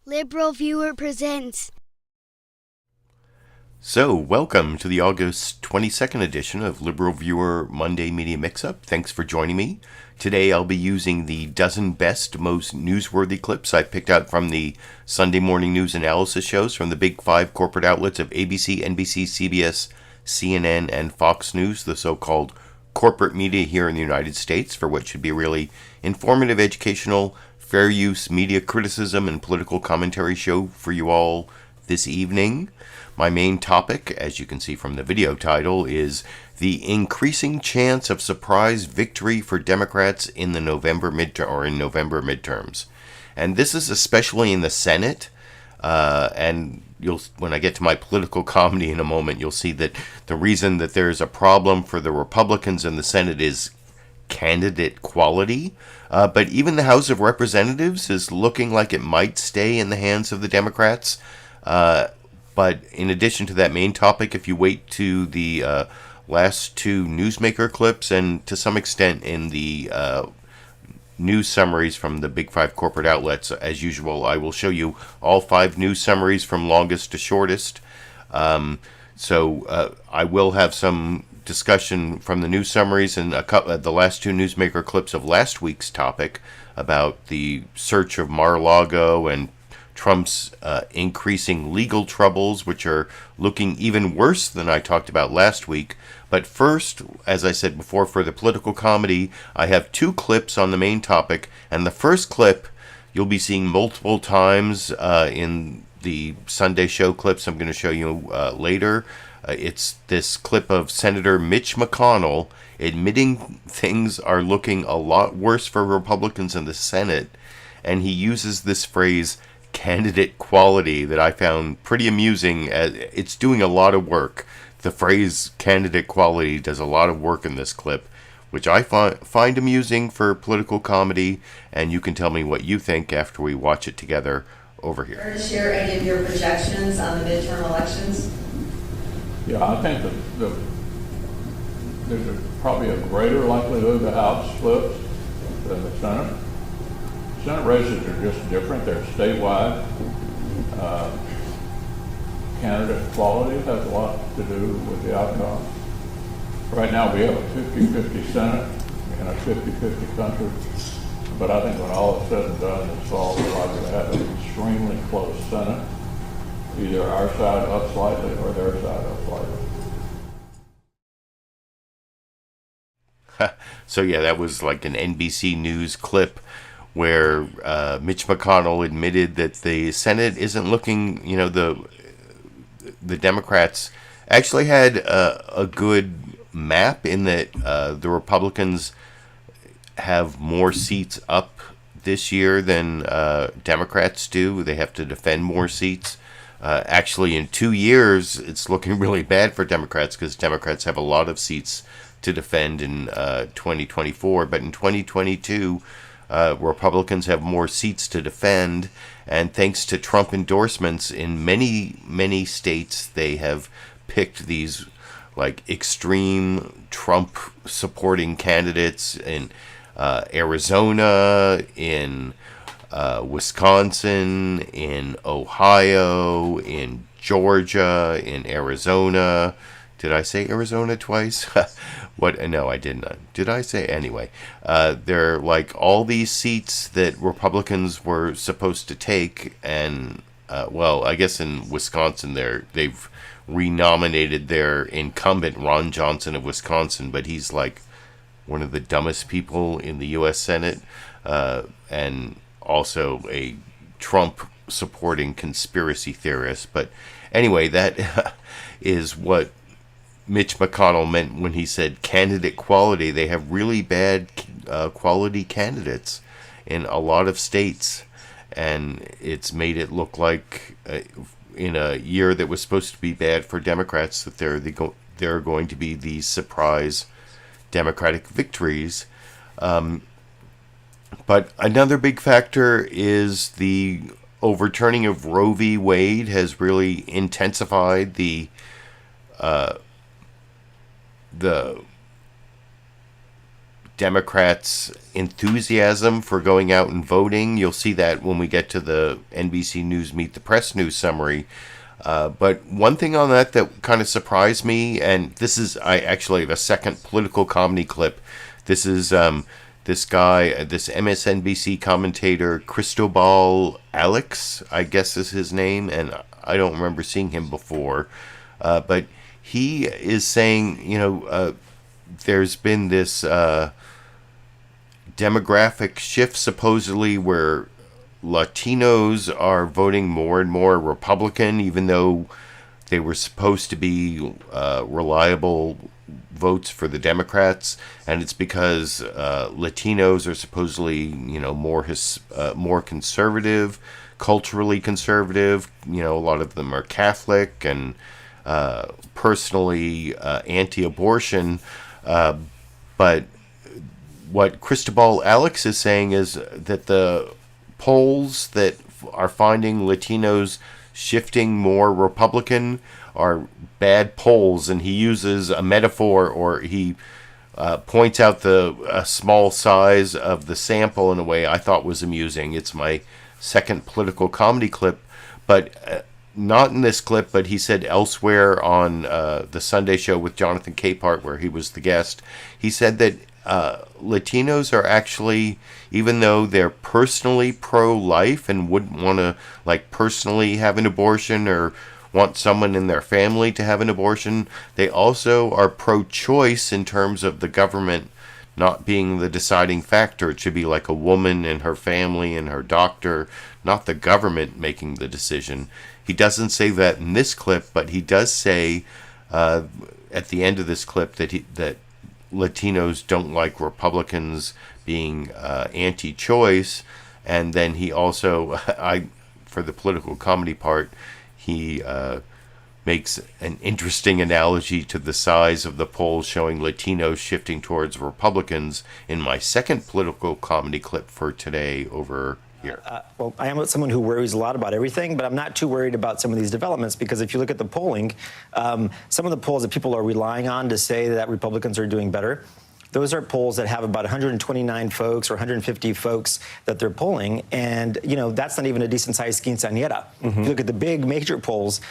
LiberalViewer presents. So, welcome to the August 22nd edition of LiberalViewer Monday Media Mixup. Thanks for joining me. Today I'll be using the dozen best, most newsworthy clips I picked out from the Sunday morning news analysis shows from the big five corporate outlets of ABC, NBC, CBS, CNN, and Fox News, the so-called corporate media here in the United States, for what should be a really informative, educational, fair use media criticism and political commentary show for you all this evening. My main topic, as you can see from the video title, is the increasing chance of surprise victory for Democrats in the November midterms. And this is especially in the Senate, and when I get to my political comedy in a moment, you'll see that the reason that there's a problem for the Republicans in the Senate is candidate quality, but even the House of Representatives is looking like it might stay in the hands of the Democrats. But in addition to that main topic, if you wait to the last two newsmaker clips and to some extent in the news summaries from the big five corporate outlets, as usual, I will show you all five news summaries from longest to shortest. So I will have some discussion from the news summaries and the last two newsmaker clips of last week's topic about the search of Mar-a-Lago and Trump's increasing legal troubles, which are looking even worse than I talked about last week. But first, as I said before, for the political comedy, I have two clips on the main topic, and the first clip you'll be seeing multiple times in the Sunday show clips I'm going to show you later. It's this clip of Senator Mitch McConnell admitting things are looking a lot worse for Republicans in the Senate, and he uses this phrase, candidate quality, that I found pretty amusing. It's doing a lot of work. The phrase candidate quality does a lot of work in this clip, which I find amusing for political comedy, and you can tell me what you think after we watch it together over here. Care to share any of your projections on the midterm elections? Yeah, I think that there's probably a greater likelihood the House flips than the Senate. Senate races are just different. They're statewide. Candidate quality has a lot to do with the outcome. Right now we have a 50-50 Senate and a 50-50 country. But I think when all is said and done this fall, we're likely to have an extremely close Senate. Either our side up slightly or their side up slightly. So yeah, that was like an NBC News clip where Mitch McConnell admitted that the Senate isn't looking, the Democrats actually had a good map in that the Republicans have more seats up this year than Democrats do. They have to defend more seats. Actually, in 2 years, it's looking really bad for Democrats because Democrats have a lot of seats to defend in 2024. But in 2022, Republicans have more seats to defend. And thanks to Trump endorsements in many, many states, they have picked these like extreme Trump supporting candidates in Arizona, in Wisconsin, in Ohio, in Georgia, in Arizona. Did I say Arizona twice? What? No, I didn't. Did I say? Anyway, they're like all these seats that Republicans were supposed to take, and I guess in Wisconsin they've renominated their incumbent Ron Johnson of Wisconsin, but he's like one of the dumbest people in the U.S. Senate, and also a Trump supporting conspiracy theorist. But anyway, that is what Mitch McConnell meant when he said candidate quality. They have really bad quality candidates in a lot of states, and it's made it look like in a year that was supposed to be bad for Democrats that there are going to be these surprise Democratic victories. But another big factor is the overturning of Roe v. Wade has really intensified the Democrats' enthusiasm for going out and voting. You'll see that when we get to the NBC News Meet the Press news summary. But one thing on that kind of surprised me, and I actually have a second political comedy clip. This is this guy, this MSNBC commentator, Cristo Alex, I guess is his name, and I don't remember seeing him before. But he is saying, there's been this demographic shift supposedly where Latinos are voting more and more Republican, even though they were supposed to be reliable votes for the Democrats, and it's because Latinos are supposedly, more conservative, culturally conservative. A lot of them are Catholic and personally anti-abortion. But what Cristobal Alex is saying is that the polls that are finding Latinos shifting more Republican are bad polls, and he uses a metaphor, or he points out the small size of the sample in a way I thought was amusing. It's my second political comedy clip, but not in this clip, but he said elsewhere on the Sunday show with Jonathan Capehart, where he was the guest, he said that Latinos are actually, even though they're personally pro-life and wouldn't want to personally have an abortion or want someone in their family to have an abortion, they also are pro-choice in terms of the government not being the deciding factor. It should be like a woman and her family and her doctor, not the government making the decision. He doesn't say that in this clip, but he does say at the end of this clip that Latinos don't like Republicans being anti-choice. And then he also, for the political comedy part, he makes an interesting analogy to the size of the polls showing Latinos shifting towards Republicans in my second political comedy clip for today over here. Well, I am someone who worries a lot about everything, but I'm not too worried about some of these developments, because if you look at the polling, some of the polls that people are relying on to say that Republicans are doing better, those are polls that have about 129 folks or 150 folks that they're polling, and that's not even a decent-sized quinceañera. If you look at the big major polls,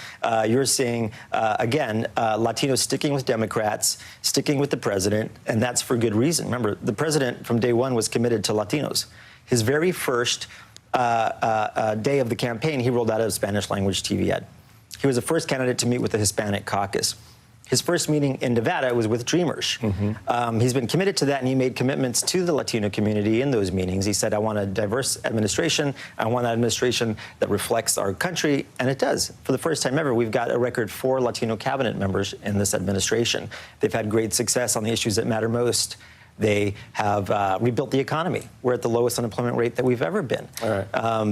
you're seeing again Latinos sticking with Democrats, sticking with the president, and that's for good reason. Remember, the president from day one was committed to Latinos. His very first day of the campaign, he rolled out a Spanish-language TV ad. He was the first candidate to meet with the Hispanic caucus. His first meeting in Nevada was with Dreamers. He's been committed to that, and he made commitments to the Latino community in those meetings. He said, I want a diverse administration. I want an administration that reflects our country, and it does. For the first time ever, we've got a record 4 Latino cabinet members in this administration. They've had great success on the issues that matter most. They have rebuilt the economy. We're at the lowest unemployment rate that we've ever been.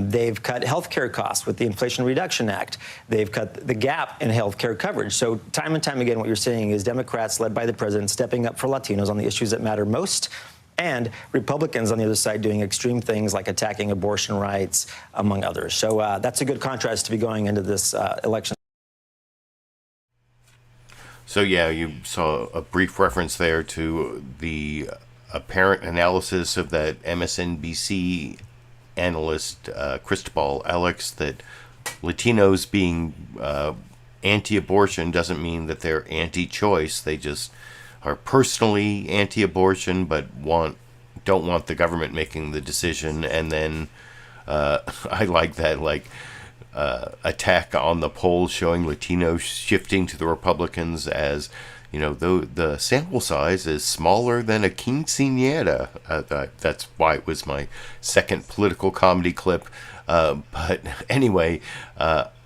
They've cut health care costs with the Inflation Reduction Act. They've cut the gap in health care coverage. So time and time again, what you're seeing is Democrats led by the president stepping up for Latinos on the issues that matter most, and Republicans on the other side doing extreme things like attacking abortion rights, among others. So that's a good contrast to be going into this election. So yeah, you saw a brief reference there to the apparent analysis of that MSNBC analyst, Cristobal Alex, that Latinos being anti-abortion doesn't mean that they're anti-choice. They just are personally anti-abortion, but don't want the government making the decision. And then I like that, attack on the polls showing Latinos shifting to the Republicans as, the sample size is smaller than a quinceañera. That's why it was my second political comedy clip. But anyway,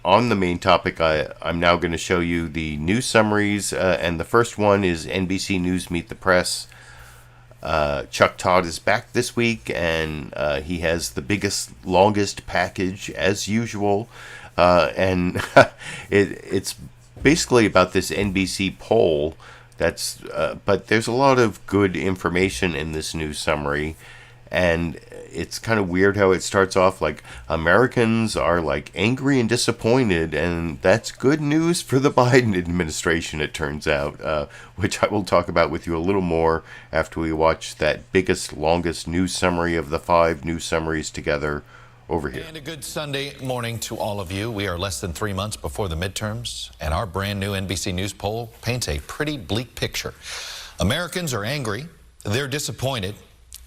on the main topic, I'm now going to show you the news summaries, and the first one is NBC News Meet the Press. Chuck Todd is back this week, and he has the biggest, longest package as usual, and it's basically about this NBC poll. But there's a lot of good information in this news summary, And it's kind of weird how it starts off like Americans are like angry and disappointed, and that's good news for the Biden administration, it turns out, which I will talk about with you a little more after we watch that biggest, longest news summary of the 5 news summaries together over here. And a good Sunday morning to all of you. We are less than 3 months before the midterms, and our brand new NBC News poll paints a pretty bleak picture. Americans are angry, they're disappointed,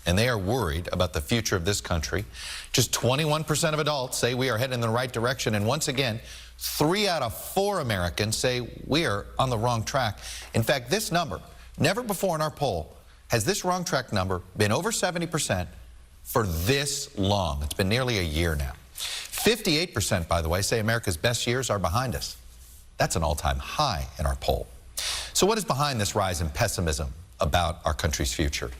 and they are worried about the future of this country. Just 21% of adults say we are heading in the right direction, and once again, 3 out of 4 Americans say we are on the wrong track. In fact, this number, never before in our poll, has this wrong track number been over 70% for this long. It's been nearly a year now. 58%, by the way, say America's best years are behind us. That's an all-time high in our poll. So what is behind this rise in pessimism about our country's future?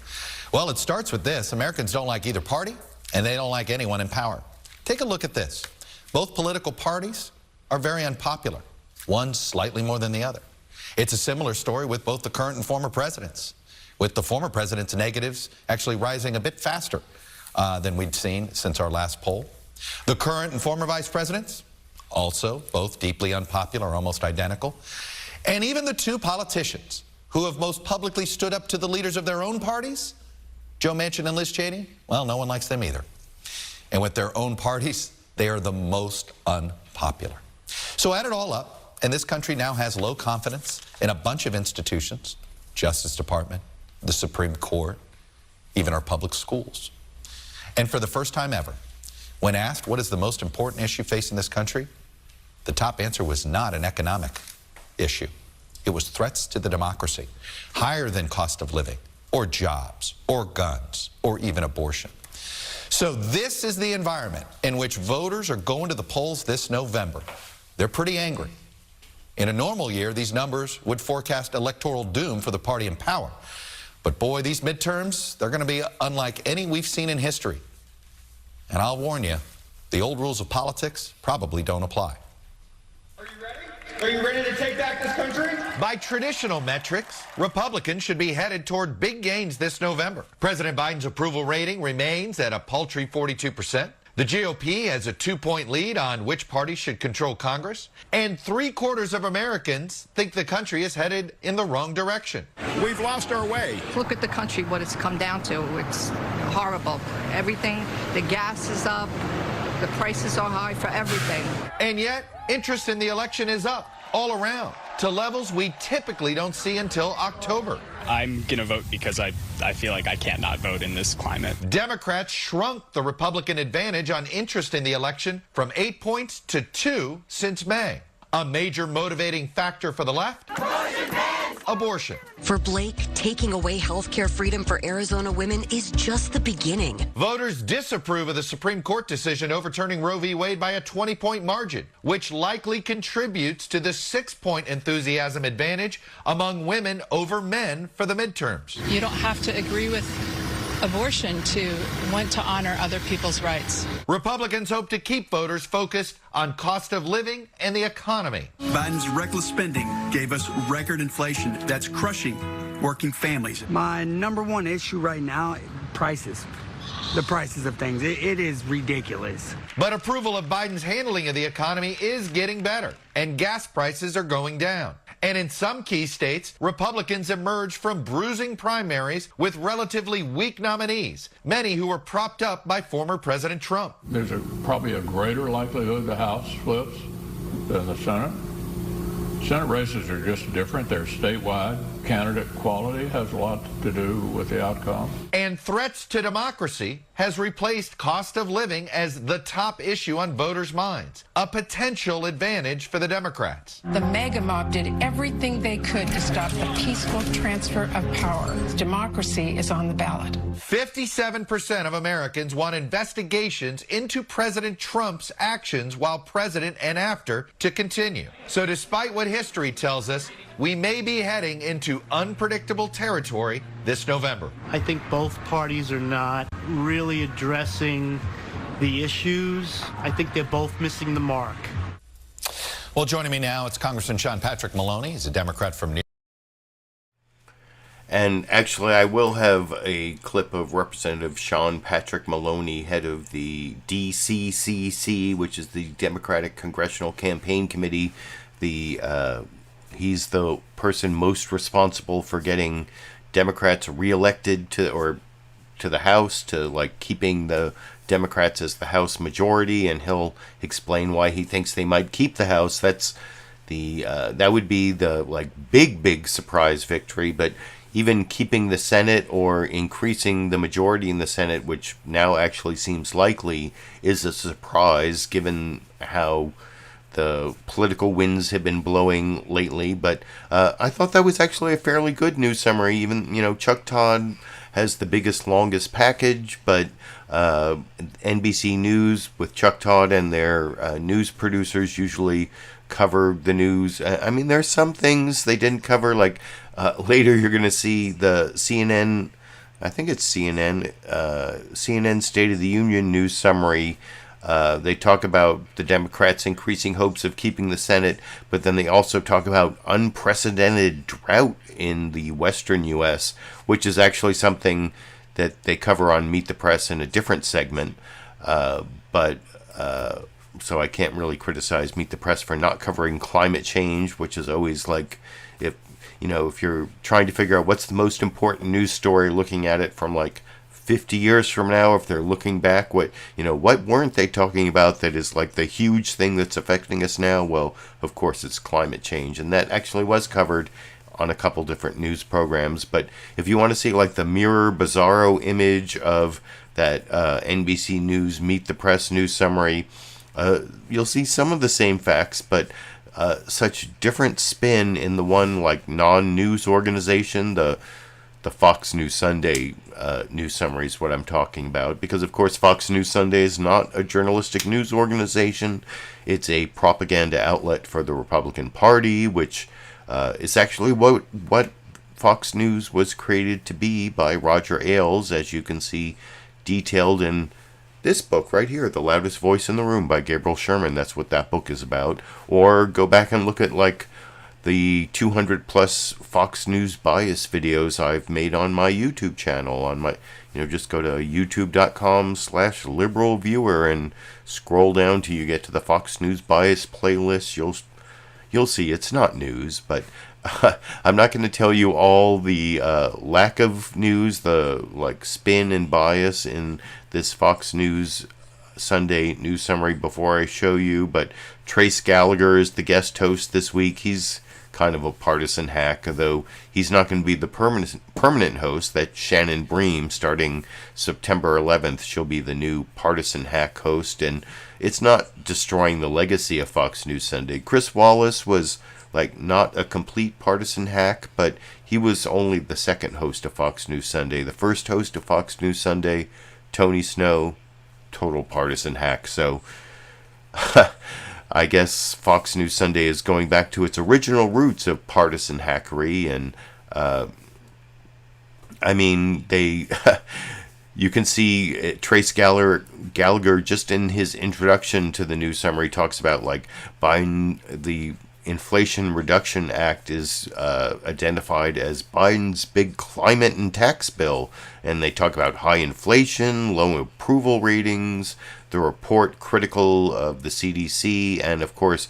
Well, it starts with this. Americans don't like either party, and they don't like anyone in power. Take a look at this. Both political parties are very unpopular, one slightly more than the other. It's a similar story with both the current and former presidents, with the former president's negatives actually rising a bit faster than we'd seen since our last poll. The current and former vice presidents, also both deeply unpopular, almost identical. And even the 2 politicians who have most publicly stood up to the leaders of their own parties, Joe Manchin and Liz Cheney, well, no one likes them either. And with their own parties, they are the most unpopular. So add it all up, and this country now has low confidence in a bunch of institutions, Justice Department, the Supreme Court, even our public schools. And for the first time ever, when asked what is the most important issue facing this country, the top answer was not an economic issue. It was threats to the democracy, higher than cost of living, or jobs, or guns, or even abortion. So this is the environment in which voters are going to the polls this November. They're pretty angry. In a normal year, these numbers would forecast electoral doom for the party in power. But boy, these midterms, they're going to be unlike any we've seen in history. And I'll warn you, the old rules of politics probably don't apply. Are you ready? Are you ready to take back this country? By traditional metrics, Republicans should be headed toward big gains this November. President Biden's approval rating remains at a paltry 42%. The GOP has a 2-point lead on which party should control Congress. And 3/4 of Americans think the country is headed in the wrong direction. We've lost our way. Look at the country, what it's come down to. It's horrible. Everything, the gas is up, the prices are high for everything. And yet, interest in the election is up all around to levels we typically don't see until October. I'm going to vote because I feel like I can't not vote in this climate. Democrats shrunk the Republican advantage on interest in the election from 8 points to 2 since May. A major motivating factor for the left? Abortion. For Blake, taking away health care freedom for Arizona women is just the beginning. Voters disapprove of the Supreme Court decision overturning Roe v. Wade by a 20-point margin, which likely contributes to the 6-point enthusiasm advantage among women over men for the midterms. You don't have to agree with abortion to want to honor other people's rights. Republicans hope to keep voters focused on cost of living and the economy. Biden's reckless spending gave us record inflation that's crushing working families. My number one issue right now, prices. The prices of things. It is ridiculous. But approval of Biden's handling of the economy is getting better, and gas prices are going down. And in some key states, Republicans emerge from bruising primaries with relatively weak nominees, many who were propped up by former President Trump. There's probably a greater likelihood the House flips than the Senate. Senate races are just different. They're statewide. Candidate quality has a lot to do with the outcome. And threats to democracy has replaced cost of living as the top issue on voters' minds, a potential advantage for the Democrats. The mega mob did everything they could to stop the peaceful transfer of power. Democracy is on the ballot. 57% of Americans want investigations into President Trump's actions while president and after to continue. So despite what history tells us, we may be heading into unpredictable territory this November. I think both parties are not really addressing the issues. I think they're both missing the mark. Well, joining me now, it's Congressman Sean Patrick Maloney. He's a Democrat from New York. And actually, I will have a clip of Representative Sean Patrick Maloney, head of the DCCC, which is the Democratic Congressional Campaign Committee. He's the person most responsible for getting Democrats reelected to the House, to like keeping the Democrats as the House majority, and he'll explain why he thinks they might keep the House. That's that would be the like big surprise victory, but even keeping the Senate or increasing the majority in the Senate, which now actually seems likely, is a surprise given how the political winds have been blowing lately. But I thought that was actually a fairly good news summary. Even, Chuck Todd has the biggest, longest package, but NBC News with Chuck Todd and their news producers usually cover the news. I mean, there's some things they didn't cover, like later you're going to see the CNN, I think it's CNN State of the Union news summary. They talk about the Democrats' increasing hopes of keeping the Senate, but then they also talk about unprecedented drought in the western U.S., which is actually something that they cover on Meet the Press in a different segment. So I can't really criticize Meet the Press for not covering climate change, which is always like, if you're trying to figure out what's the most important news story, looking at it from like 50 years from now, if they're looking back, what weren't they talking about that is like the huge thing that's affecting us now? Well, of course, it's climate change. And that actually was covered on a couple different news programs. But if you want to see like the mirror bizarro image of that NBC News Meet the Press news summary, you'll see some of the same facts, but such different spin in the one like non-news organization, the Fox News Sunday news summary is what I'm talking about, because of course Fox News Sunday is not a journalistic news organization. It's a propaganda outlet for the Republican Party, which is actually what Fox News was created to be by Roger Ailes, as you can see detailed in this book right here, The Loudest Voice in the Room by Gabriel Sherman. That's what that book is about. Or go back and look at like the 200 plus Fox News bias videos I've made on my YouTube channel. On my, just go to youtube.com/LiberalViewer and scroll down till you get to the Fox News bias playlist. You'll see it's not news, but I'm not going to tell you all the lack of news, the like spin and bias in this Fox News Sunday news summary before I show you. But Trace Gallagher is the guest host this week. He's kind of a partisan hack, though he's not going to be the permanent host. That's Shannon Bream. Starting September 11th, she'll be the new partisan hack host, and it's not destroying the legacy of Fox News Sunday. Chris Wallace was like not a complete partisan hack, but he was only the second host of Fox News Sunday. The first host of Fox News Sunday, Tony Snow, total partisan hack. So I guess Fox News Sunday is going back to its original roots of partisan hackery. And I mean, you can see Trace Gallagher just in his introduction to the news summary talks about like Biden, the Inflation Reduction Act is identified as Biden's big climate and tax bill, and they talk about high inflation, low approval ratings, the report critical of the CDC, and of course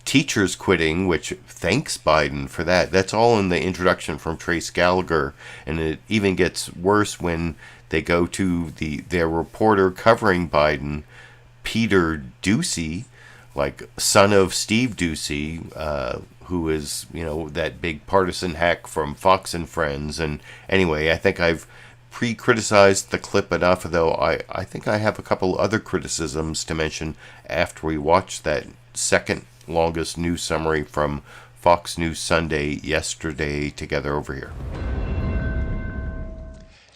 teachers quitting, which thanks Biden for that. That's all in the introduction from Trace Gallagher, and it even gets worse when they go to their reporter covering Biden, Peter Doocy, like son of Steve Doocy, who is, that big partisan hack from Fox and Friends. And anyway, I think I've pre-criticized the clip enough, though I think I have a couple other criticisms to mention after we watch that second longest news summary from Fox News Sunday yesterday together over here.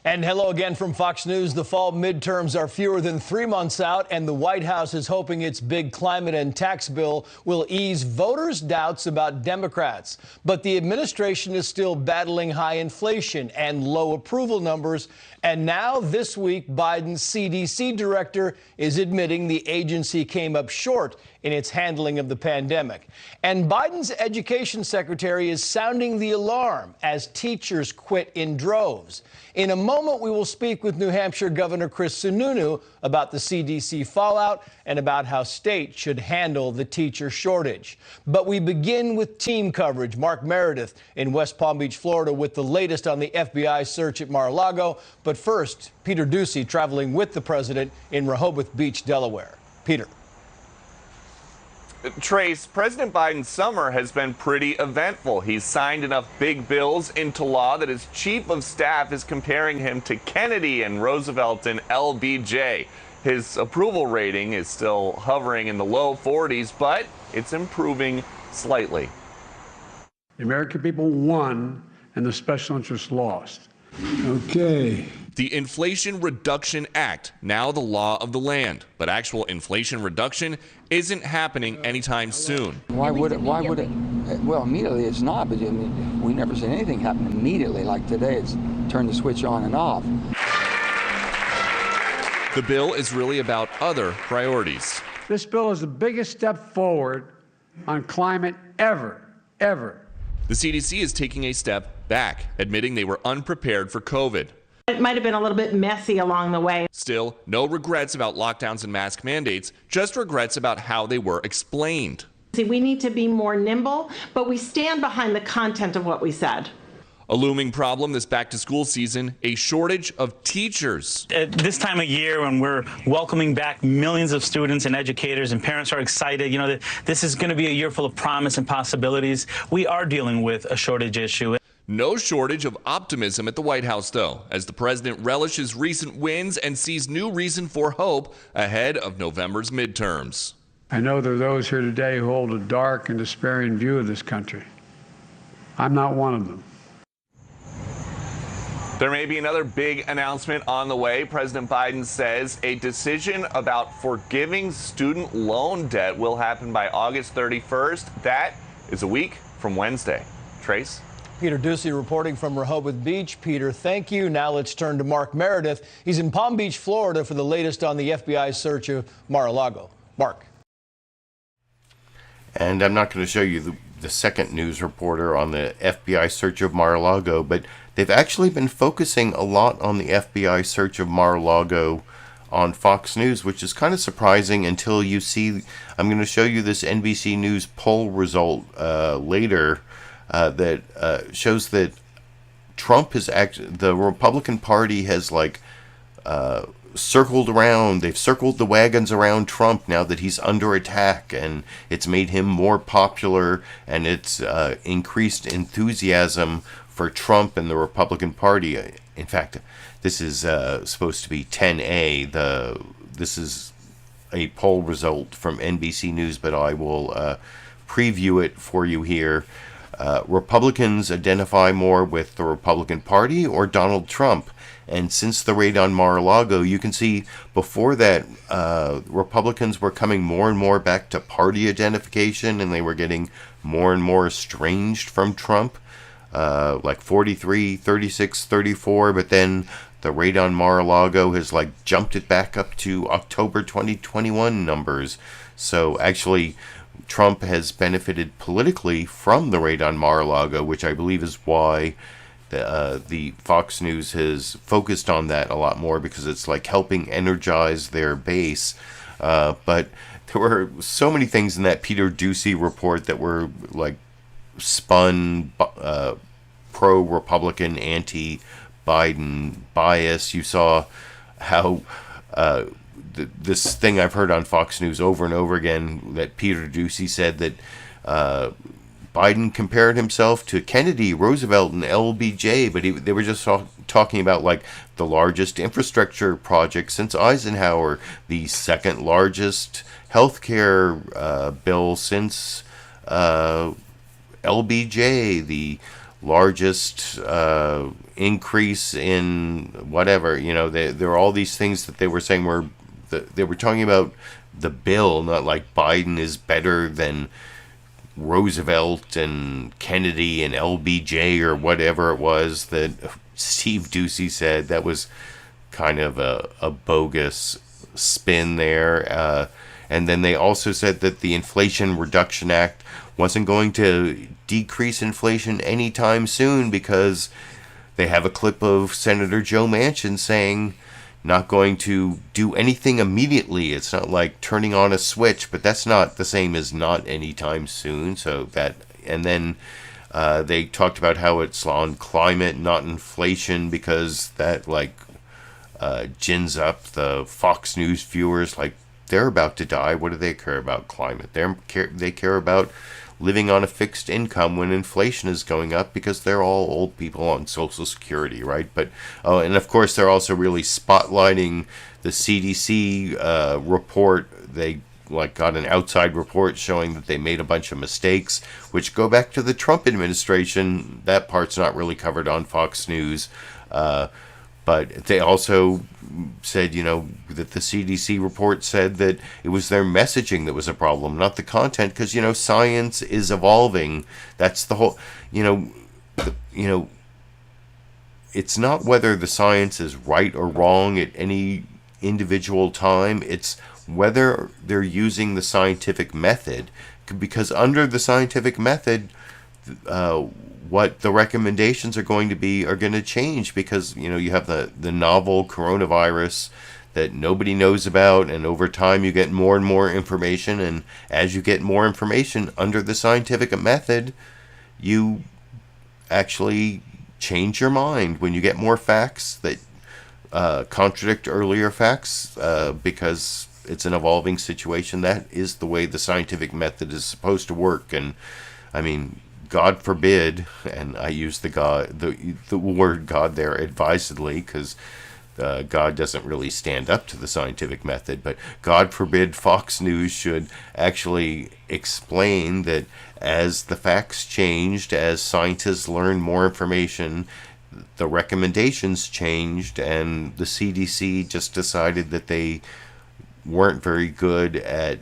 And hello again from Fox News. The fall midterms are fewer than 3 months out, and the White House is hoping its big climate and tax bill will ease voters' doubts about Democrats. But the administration is still battling high inflation and low approval numbers. And now this week, Biden's CDC director is admitting the agency came up short in its handling of the pandemic. And Biden's education secretary is sounding the alarm as teachers quit in droves. In a moment, we will speak with New Hampshire Governor Cristo about the CDC fallout and about how states should handle the teacher shortage. But we begin with team coverage. Mark Meredith in West Palm Beach, Florida, with the latest on the FBI search at Mar-a-Lago. But first, Peter Doocy traveling with the president in Rehoboth Beach, Delaware. Peter. Trace, President Biden's summer has been pretty eventful. He's signed enough big bills into law that his chief of staff is comparing him to Kennedy and Roosevelt and LBJ. His approval rating is still hovering in the low 40s, but it's improving slightly. The American people won and the special interests lost. Okay. The Inflation Reduction Act, now the law of the land. But actual inflation reduction isn't happening anytime soon. Why would it? Well, immediately it's not, but I mean, we never seen anything happen immediately. Like today, it's turn the switch on and off. The bill is really about other priorities. This bill is the biggest step forward on climate ever. The CDC is taking a step back, admitting they were unprepared for COVID. It might have been a little bit messy along the way. Still, no regrets about lockdowns and mask mandates, just regrets about how they were explained. See, we need to be more nimble, but we stand behind the content of what we said. A looming problem this back-to-school season, a shortage of teachers. At this time of year when we're welcoming back millions of students and educators and parents are excited, you know, that this is going to be a year full of promise and possibilities, we are dealing with a shortage issue. No shortage of optimism at the White House, though, as the president relishes recent wins and sees new reason for hope ahead of November's midterms. I know there are those here today who hold a dark and despairing view of this country. I'm not one of them. There may be another big announcement on the way. President Biden says a decision about forgiving student loan debt will happen by August 31st. That is a week from Wednesday. Trace? Peter Doocy reporting from Rehoboth Beach. Peter, thank you. Now let's turn to Mark Meredith. He's in Palm Beach, Florida, for the latest on the FBI search of Mar-a-Lago. Mark. And I'm not going to show you the second news reporter on the FBI search of Mar-a-Lago, but they've actually been focusing a lot on the FBI search of Mar-a-Lago on Fox News, which is kind of surprising until you see. I'm going to show you this NBC News poll result later that shows that Trump has the Republican Party has circled around. They've circled the wagons around Trump now that he's under attack, and it's made him more popular, and it's increased enthusiasm for Trump and the Republican Party. In fact, this is supposed to be 10A. This is a poll result from NBC News, but I will preview it for you here. Republicans identify more with the Republican Party or Donald Trump. And since the raid on Mar-a-Lago, you can see before that Republicans were coming more and more back to party identification, and they were getting more and more estranged from Trump, like 43, 36, 34. But then the raid on Mar-a-Lago has jumped it back up to October 2021 numbers. So actually, Trump has benefited politically from the raid on Mar-a-Lago, which I believe is why the Fox News has focused on that a lot more, because it's helping energize their base. But there were so many things in that Peter Doocy report that were spun pro-Republican, anti-Biden bias. You saw how this thing I've heard on Fox News over and over again, that Peter Doocy said that Biden compared himself to Kennedy, Roosevelt, and LBJ, but they were just talking about the largest infrastructure project since Eisenhower, the second largest healthcare bill since LBJ, the largest increase in whatever. There are all these things that they were saying they were talking about the bill, not like Biden is better than Roosevelt and Kennedy and LBJ or whatever it was that Steve Doocy said. That was kind of a bogus spin there. And then they also said that the Inflation Reduction Act wasn't going to decrease inflation anytime soon because they have a clip of Senator Joe Manchin saying not going to do anything immediately. It's not like turning on a switch, but that's not the same as not anytime soon. And then they talked about how it's on climate, not inflation, because that gins up the Fox News viewers. Like, they're about to die. What do they care about climate? They care about living on a fixed income when inflation is going up because they're all old people on Social Security, right? But and of course they're also really spotlighting the CDC report. They got an outside report showing that they made a bunch of mistakes, which go back to the Trump administration. That part's not really covered on Fox News. But they also said, that the CDC report said that it was their messaging that was a problem, not the content, because, science is evolving. That's the whole, it's not whether the science is right or wrong at any individual time. It's whether they're using the scientific method, because under the scientific method, what the recommendations are going to change, because you have the novel coronavirus that nobody knows about, and over time you get more and more information, and as you get more information under the scientific method, you actually change your mind when you get more facts that contradict earlier facts, because it's an evolving situation. That is the way the scientific method is supposed to work. And I mean, God forbid, and I use the word God there advisedly, because God doesn't really stand up to the scientific method, but God forbid Fox News should actually explain that as the facts changed, as scientists learned more information, the recommendations changed, and the CDC just decided that they weren't very good at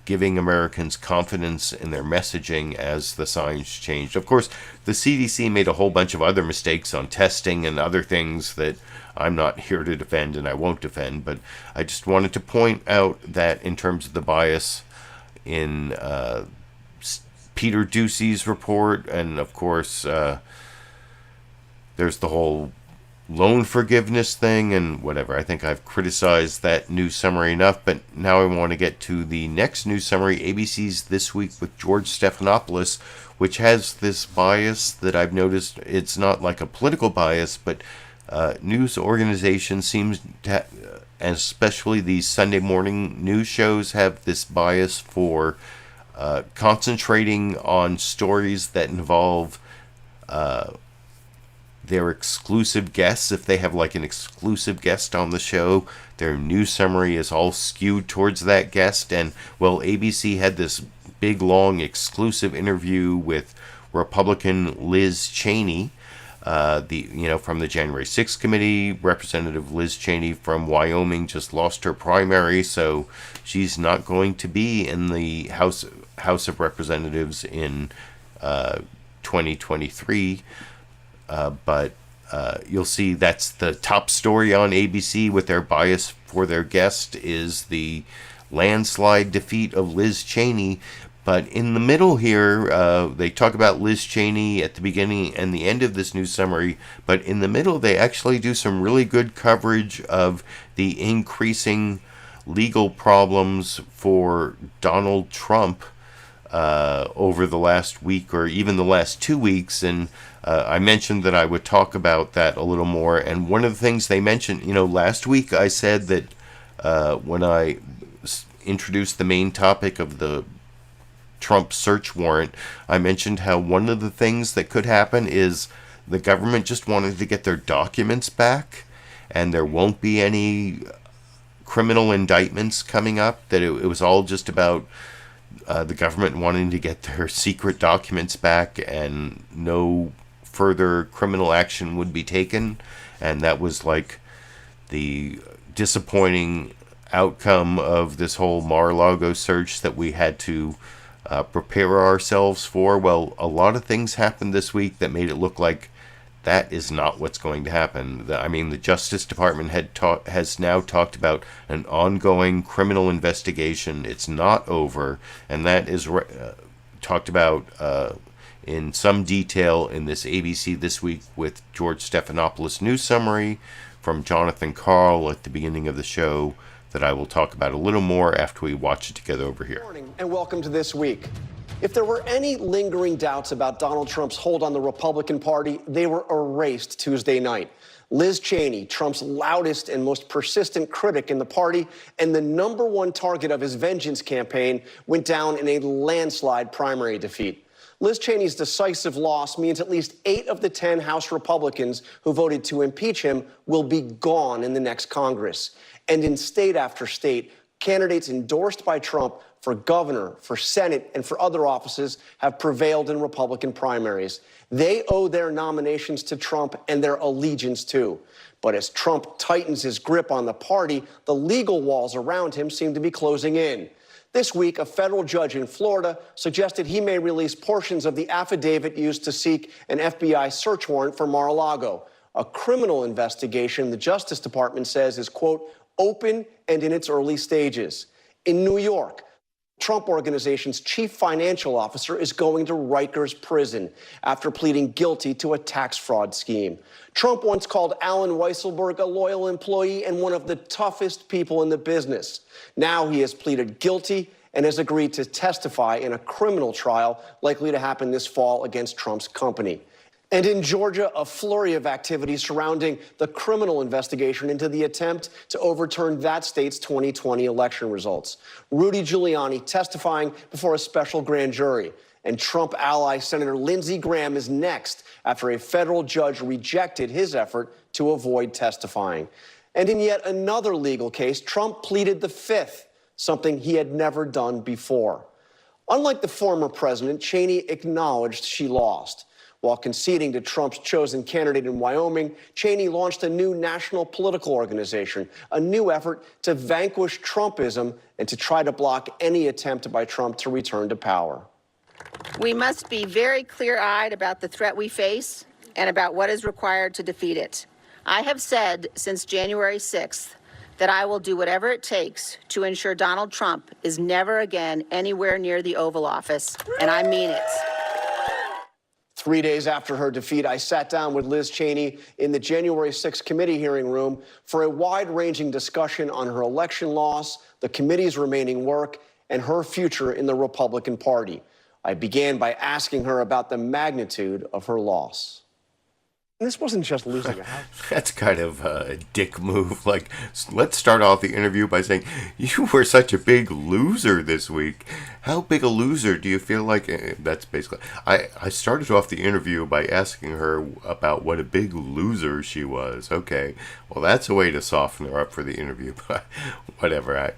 giving Americans confidence in their messaging as the science changed. Of course, the CDC made a whole bunch of other mistakes on testing and other things that I'm not here to defend and I won't defend, but I just wanted to point out that in terms of the bias in Peter Doocy's report, and of course there's the whole loan forgiveness thing and whatever. I think I've criticized that news summary enough, but now I want to get to the next news summary, ABC's This Week with George Stephanopoulos, which has this bias that I've noticed. It's not like a political bias, but news organizations seems to, and especially these Sunday morning news shows, have this bias for concentrating on stories that involve their exclusive guests. If they have like an exclusive guest on the show, their news summary is all skewed towards that guest. And well, ABC had this big long exclusive interview with Republican Liz Cheney, from the January 6th committee. Representative Liz Cheney from Wyoming just lost her primary, so she's not going to be in the House of Representatives in 2023. But you'll see that's the top story on ABC with their bias for their guest is the landslide defeat of Liz Cheney. But in the middle here, they talk about Liz Cheney at the beginning and the end of this news summary. But in the middle, they actually do some really good coverage of the increasing legal problems for Donald Trump over the last week or even the last 2 weeks. And I mentioned that I would talk about that a little more. And one of the things they mentioned, last week I said that when I introduced the main topic of the Trump search warrant, I mentioned how one of the things that could happen is the government just wanted to get their documents back, and there won't be any criminal indictments coming up, that it was all just about the government wanting to get their secret documents back and no further criminal action would be taken. And that was like the disappointing outcome of this whole Mar-a-Lago search that we had to prepare ourselves for. Well, a lot of things happened this week that made it look like that is not what's going to happen. The Justice Department has now talked about an ongoing criminal investigation. It's not over, and that is talked about in some detail in this ABC This Week with George Stephanopoulos news summary from Jon Karl at the beginning of the show that I will talk about a little more after we watch it together over here. Good morning and welcome to This Week. If there were any lingering doubts about Donald Trump's hold on the Republican Party, they were erased Tuesday night. Liz Cheney, Trump's loudest and most persistent critic in the party and the #1 target of his vengeance campaign, went down in a landslide primary defeat. Liz Cheney's decisive loss means at least 8 of the 10 House Republicans who voted to impeach him will be gone in the next Congress. And in state after state, candidates endorsed by Trump for governor, for Senate, and for other offices have prevailed in Republican primaries. They owe their nominations to Trump and their allegiance too. But as Trump tightens his grip on the party, the legal walls around him seem to be closing in. This week, a federal judge in Florida suggested he may release portions of the affidavit used to seek an FBI search warrant for Mar-a-Lago. A criminal investigation the Justice Department says is, quote, open and in its early stages. In New York, Trump Organization's chief financial officer is going to Rikers Prison after pleading guilty to a tax fraud scheme. Trump once called Alan Weisselberg a loyal employee and one of the toughest people in the business. Now he has pleaded guilty and has agreed to testify in a criminal trial likely to happen this fall against Trump's company. And in Georgia, a flurry of activity surrounding the criminal investigation into the attempt to overturn that state's 2020 election results. Rudy Giuliani testifying before a special grand jury. And Trump ally Senator Lindsey Graham is next after a federal judge rejected his effort to avoid testifying. And in yet another legal case, Trump pleaded the Fifth, something he had never done before. Unlike the former president, Cheney acknowledged she lost. While conceding to Trump's chosen candidate in Wyoming, Cheney launched a new national political organization, a new effort to vanquish Trumpism and to try to block any attempt by Trump to return to power. We must be very clear-eyed about the threat we face and about what is required to defeat it. I have said since January 6th that I will do whatever it takes to ensure Donald Trump is never again anywhere near the Oval Office, and I mean it. 3 days after her defeat, I sat down with Liz Cheney in the January 6th committee hearing room for a wide-ranging discussion on her election loss, the committee's remaining work, and her future in the Republican Party. I began by asking her about the magnitude of her loss. This wasn't just losing a house. That's kind of a dick move. Like, let's start off the interview by saying, you were such a big loser this week. How big a loser do you feel like? That's basically... I started off the interview by asking her about what a big loser she was. Okay, well, that's a way to soften her up for the interview. But whatever.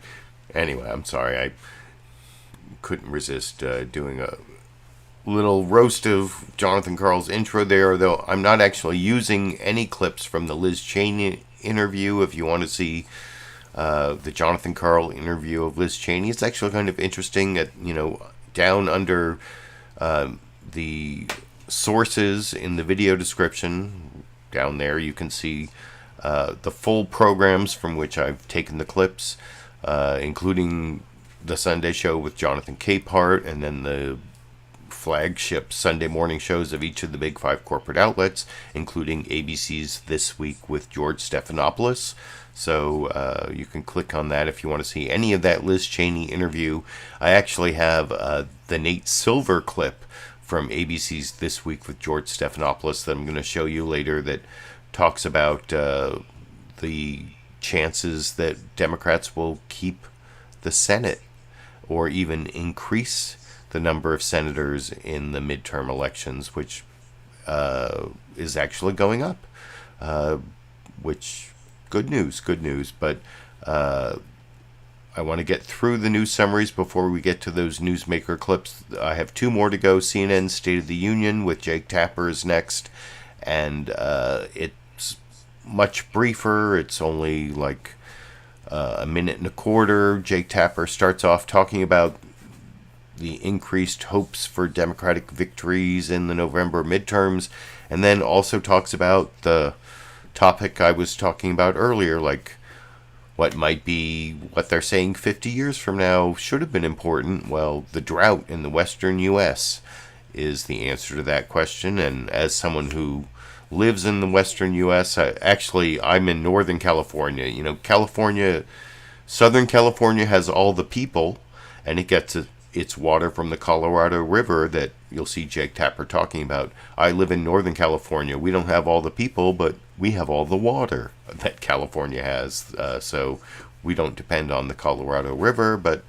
Anyway, I'm sorry. I couldn't resist doing a little roast of Jon Karl's intro there, though I'm not actually using any clips from the Liz Cheney interview. If you want to see the Jon Karl interview of Liz Cheney, it's actually kind of interesting. Down under the sources in the video description, down there you can see the full programs from which I've taken the clips, including the Sunday show with Jonathan Capehart, and then the flagship Sunday morning shows of each of the big 5 corporate outlets, including ABC's This Week with George Stephanopoulos. So you can click on that if you want to see any of that Liz Cheney interview. I actually have the Nate Silver clip from ABC's This Week with George Stephanopoulos that I'm going to show you later that talks about the chances that Democrats will keep the Senate or even increase the number of senators in the midterm elections, which is actually going up, which good news. But I I want to get through the news summaries before we get to those newsmaker clips. I have 2 more to go. CNN State of the Union with Jake Tapper is next, and it's much briefer. It's only like a minute and a quarter. Jake Tapper starts off talking about the increased hopes for Democratic victories in the November midterms, and then also talks about the topic I was talking about earlier, like what might be what they're saying 50 years from now should have been important. Well, the drought in the western U.S. is the answer to that question. And as someone who lives in the western U.S., I'm in Northern California. You know, Southern California has all the people, and it gets its water from the Colorado River that you'll see Jake Tapper talking about. I live in Northern California. We don't have all the people, but we have all the water that California has. So we don't depend on the Colorado River, but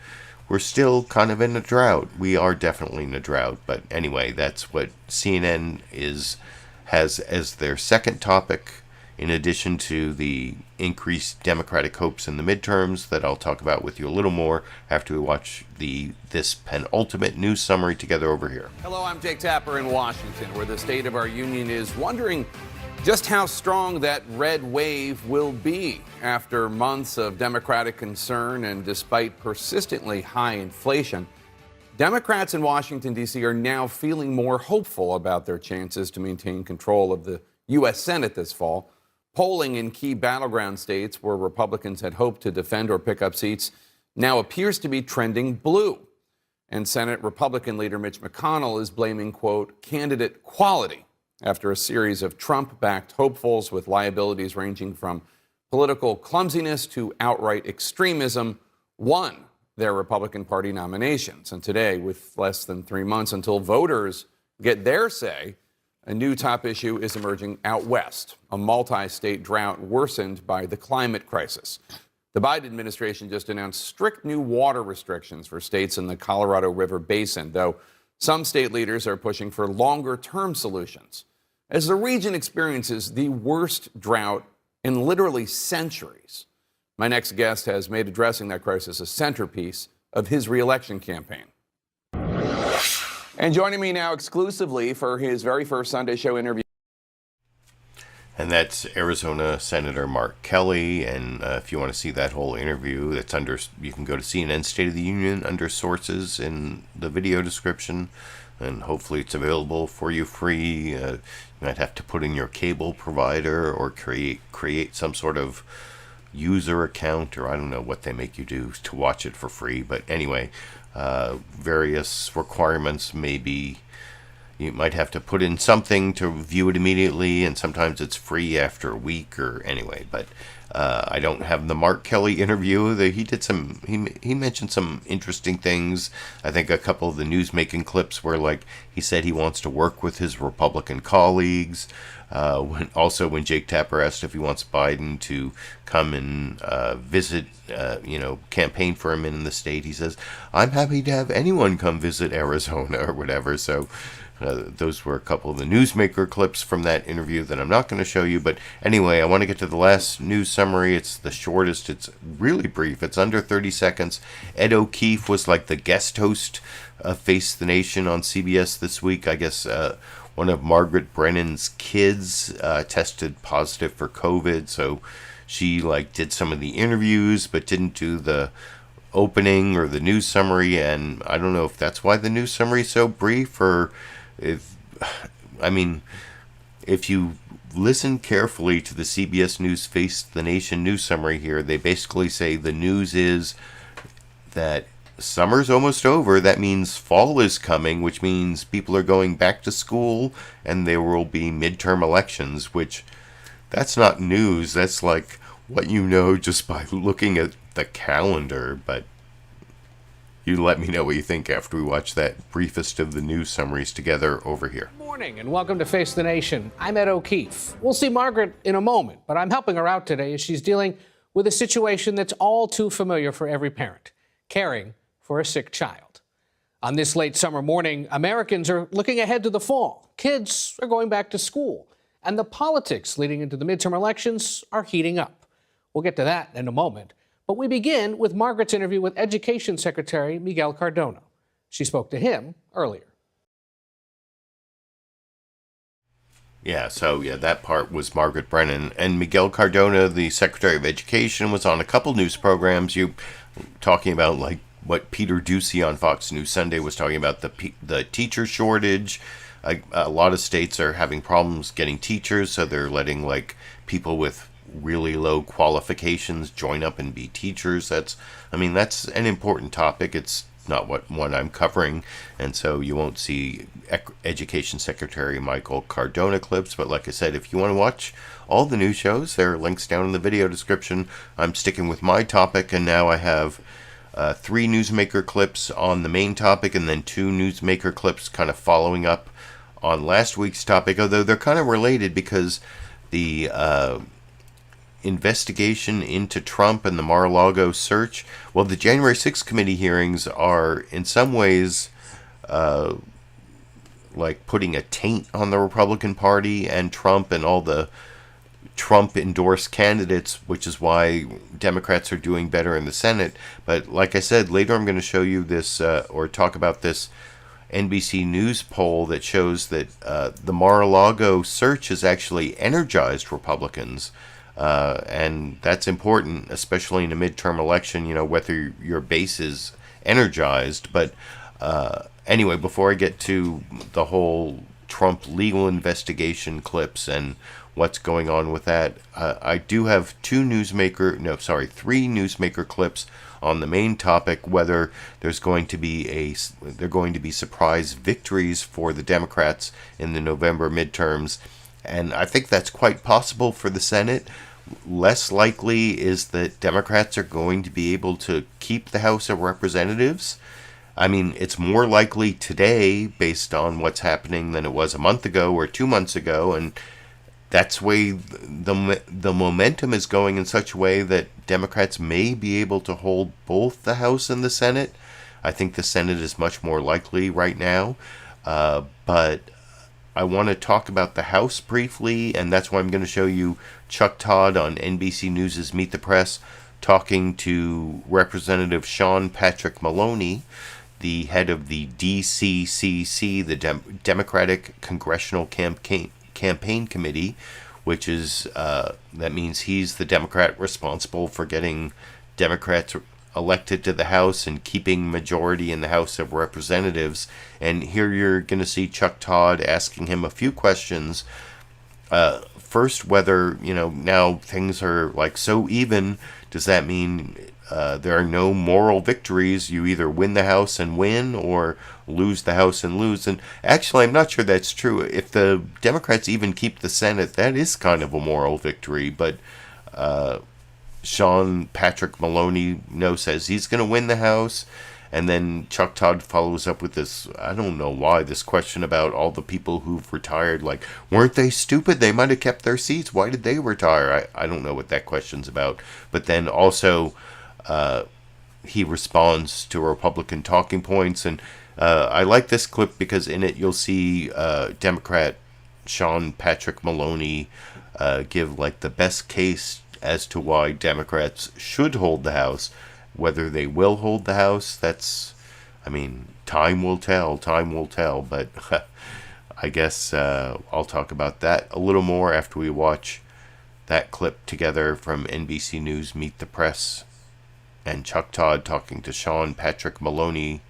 we're still kind of in a drought. We are definitely in a drought. But anyway, that's what CNN has as their second topic, in addition to the increased Democratic hopes in the midterms that I'll talk about with you a little more after we watch this penultimate news summary together over here. Hello, I'm Jake Tapper in Washington, where the State of our Union is wondering just how strong that red wave will be after months of Democratic concern and despite persistently high inflation. Democrats in Washington, D.C. are now feeling more hopeful about their chances to maintain control of the U.S. Senate this fall. Polling in key battleground states where Republicans had hoped to defend or pick up seats now appears to be trending blue. And Senate Republican leader Mitch McConnell is blaming, quote, candidate quality after a series of Trump-backed hopefuls with liabilities ranging from political clumsiness to outright extremism won their Republican Party nominations. And today, with less than 3 months until voters get their say, a new top issue is emerging out west, a multi-state drought worsened by the climate crisis. The Biden administration just announced strict new water restrictions for states in the Colorado River Basin, though some state leaders are pushing for longer-term solutions. As the region experiences the worst drought in literally centuries, my next guest has made addressing that crisis a centerpiece of his re-election campaign. And joining me now exclusively for his very first Sunday Show interview. And that's Arizona Senator Mark Kelly. And if you want to see that whole interview, that's you can go to CNN State of the Union under sources in the video description. And hopefully it's available for you free. You might have to put in your cable provider or create some sort of user account, or I don't know what they make you do to watch it for free. But anyway, various requirements. Maybe you might have to put in something to view it immediately, and sometimes it's free after a week, or anyway. But I don't have the Mark Kelly interview. He did he mentioned some interesting things. I think a couple of the news-making clips were like, he said he wants to work with his Republican colleagues. When Jake Tapper asked if he wants Biden to come and visit, campaign for him in the state, he says, I'm happy to have anyone come visit Arizona or whatever. So those were a couple of the newsmaker clips from that interview that I'm not going to show you. But anyway, I want to get to the last news summary. It's the shortest. It's really brief. It's under 30 seconds. Ed O'Keefe was like the guest host of Face the Nation on CBS this week. I guess one of Margaret Brennan's kids tested positive for COVID, so she did some of the interviews but didn't do the opening or the news summary. And I don't know if that's why the news summary is so brief, or if you listen carefully to the CBS News Face the Nation news summary here, they basically say the news is that summer's almost over. That means fall is coming, which means people are going back to school and there will be midterm elections, which that's not news. That's like what you know just by looking at the calendar. But you let me know what you think after we watch that briefest of the news summaries together over here. Good morning and welcome to Face the Nation. I'm Ed O'Keefe. We'll see Margaret in a moment, but I'm helping her out today as she's dealing with a situation that's all too familiar for every parent: caring for a sick child. On this late summer morning, Americans are looking ahead to the fall. Kids are going back to school, and the politics leading into the midterm elections are heating up. We'll get to that in a moment. But we begin with Margaret's interview with Education Secretary Miguel Cardona. She spoke to him earlier. Yeah, so that part was Margaret Brennan. And Miguel Cardona, the Secretary of Education, was on a couple news programs. You talking about like what Peter Doocy on Fox News Sunday was talking about, the teacher shortage. A lot of states are having problems getting teachers, so they're letting like people with really low qualifications join up and be teachers. That's an important topic. It's not one I'm covering, and so you won't see Education Secretary Michael Cardona clips. But like I said, if you want to watch all the news shows, there are links down in the video description. I'm sticking with my topic, and now I have 3 newsmaker clips on the main topic, and then 2 newsmaker clips kind of following up on last week's topic, although they're kind of related because the investigation into Trump and the Mar-a-Lago search, well, the January 6th committee hearings are in some ways like putting a taint on the Republican Party and Trump and all the Trump-endorsed candidates, which is why Democrats are doing better in the Senate. But like I said, later I'm going to show you this or talk about this NBC News poll that shows that the Mar-a-Lago search has actually energized Republicans. And that's important, especially in a midterm election, whether your base is energized. But anyway, before I get to the whole Trump legal investigation clips and what's going on with that, I do have 3 newsmaker clips on the main topic, whether they're going to be surprise victories for the Democrats in the November midterms. And I think that's quite possible for the Senate. Less likely is that Democrats are going to be able to keep the House of Representatives. I mean, it's more likely today based on what's happening than it was a month ago or 2 months ago, and that's way the momentum is going in such a way that Democrats may be able to hold both the House and the Senate. I think the Senate is much more likely right now, but I want to talk about the House briefly, and that's why I'm going to show you Chuck Todd on NBC News' Meet the Press talking to Representative Sean Patrick Maloney, the head of the DCCC, the Democratic Congressional Campaign Committee, which is that means he's the Democrat responsible for getting Democrats elected to the House and keeping majority in the House of Representatives. And here you're going to see Chuck Todd asking him a few questions. First, whether, now things are like so even, does that mean there are no moral victories? You either win the House and win or lose the House and lose. And actually, I'm not sure that's true. If the Democrats even keep the Senate, that is kind of a moral victory. But Sean Patrick Maloney says he's going to win the House. And then Chuck Todd follows up with this, I don't know why, this question about all the people who've retired. Like, weren't they stupid? They might have kept their seats. Why did they retire? I don't know what that question's about. But then also he responds to Republican talking points. And I like this clip because in it you'll see Democrat Sean Patrick Maloney give like the best case as to why Democrats should hold the House. Whether they will hold the House, time will tell, but I guess I'll talk about that a little more after we watch that clip together from NBC News Meet the Press and Chuck Todd talking to Sean Patrick Maloney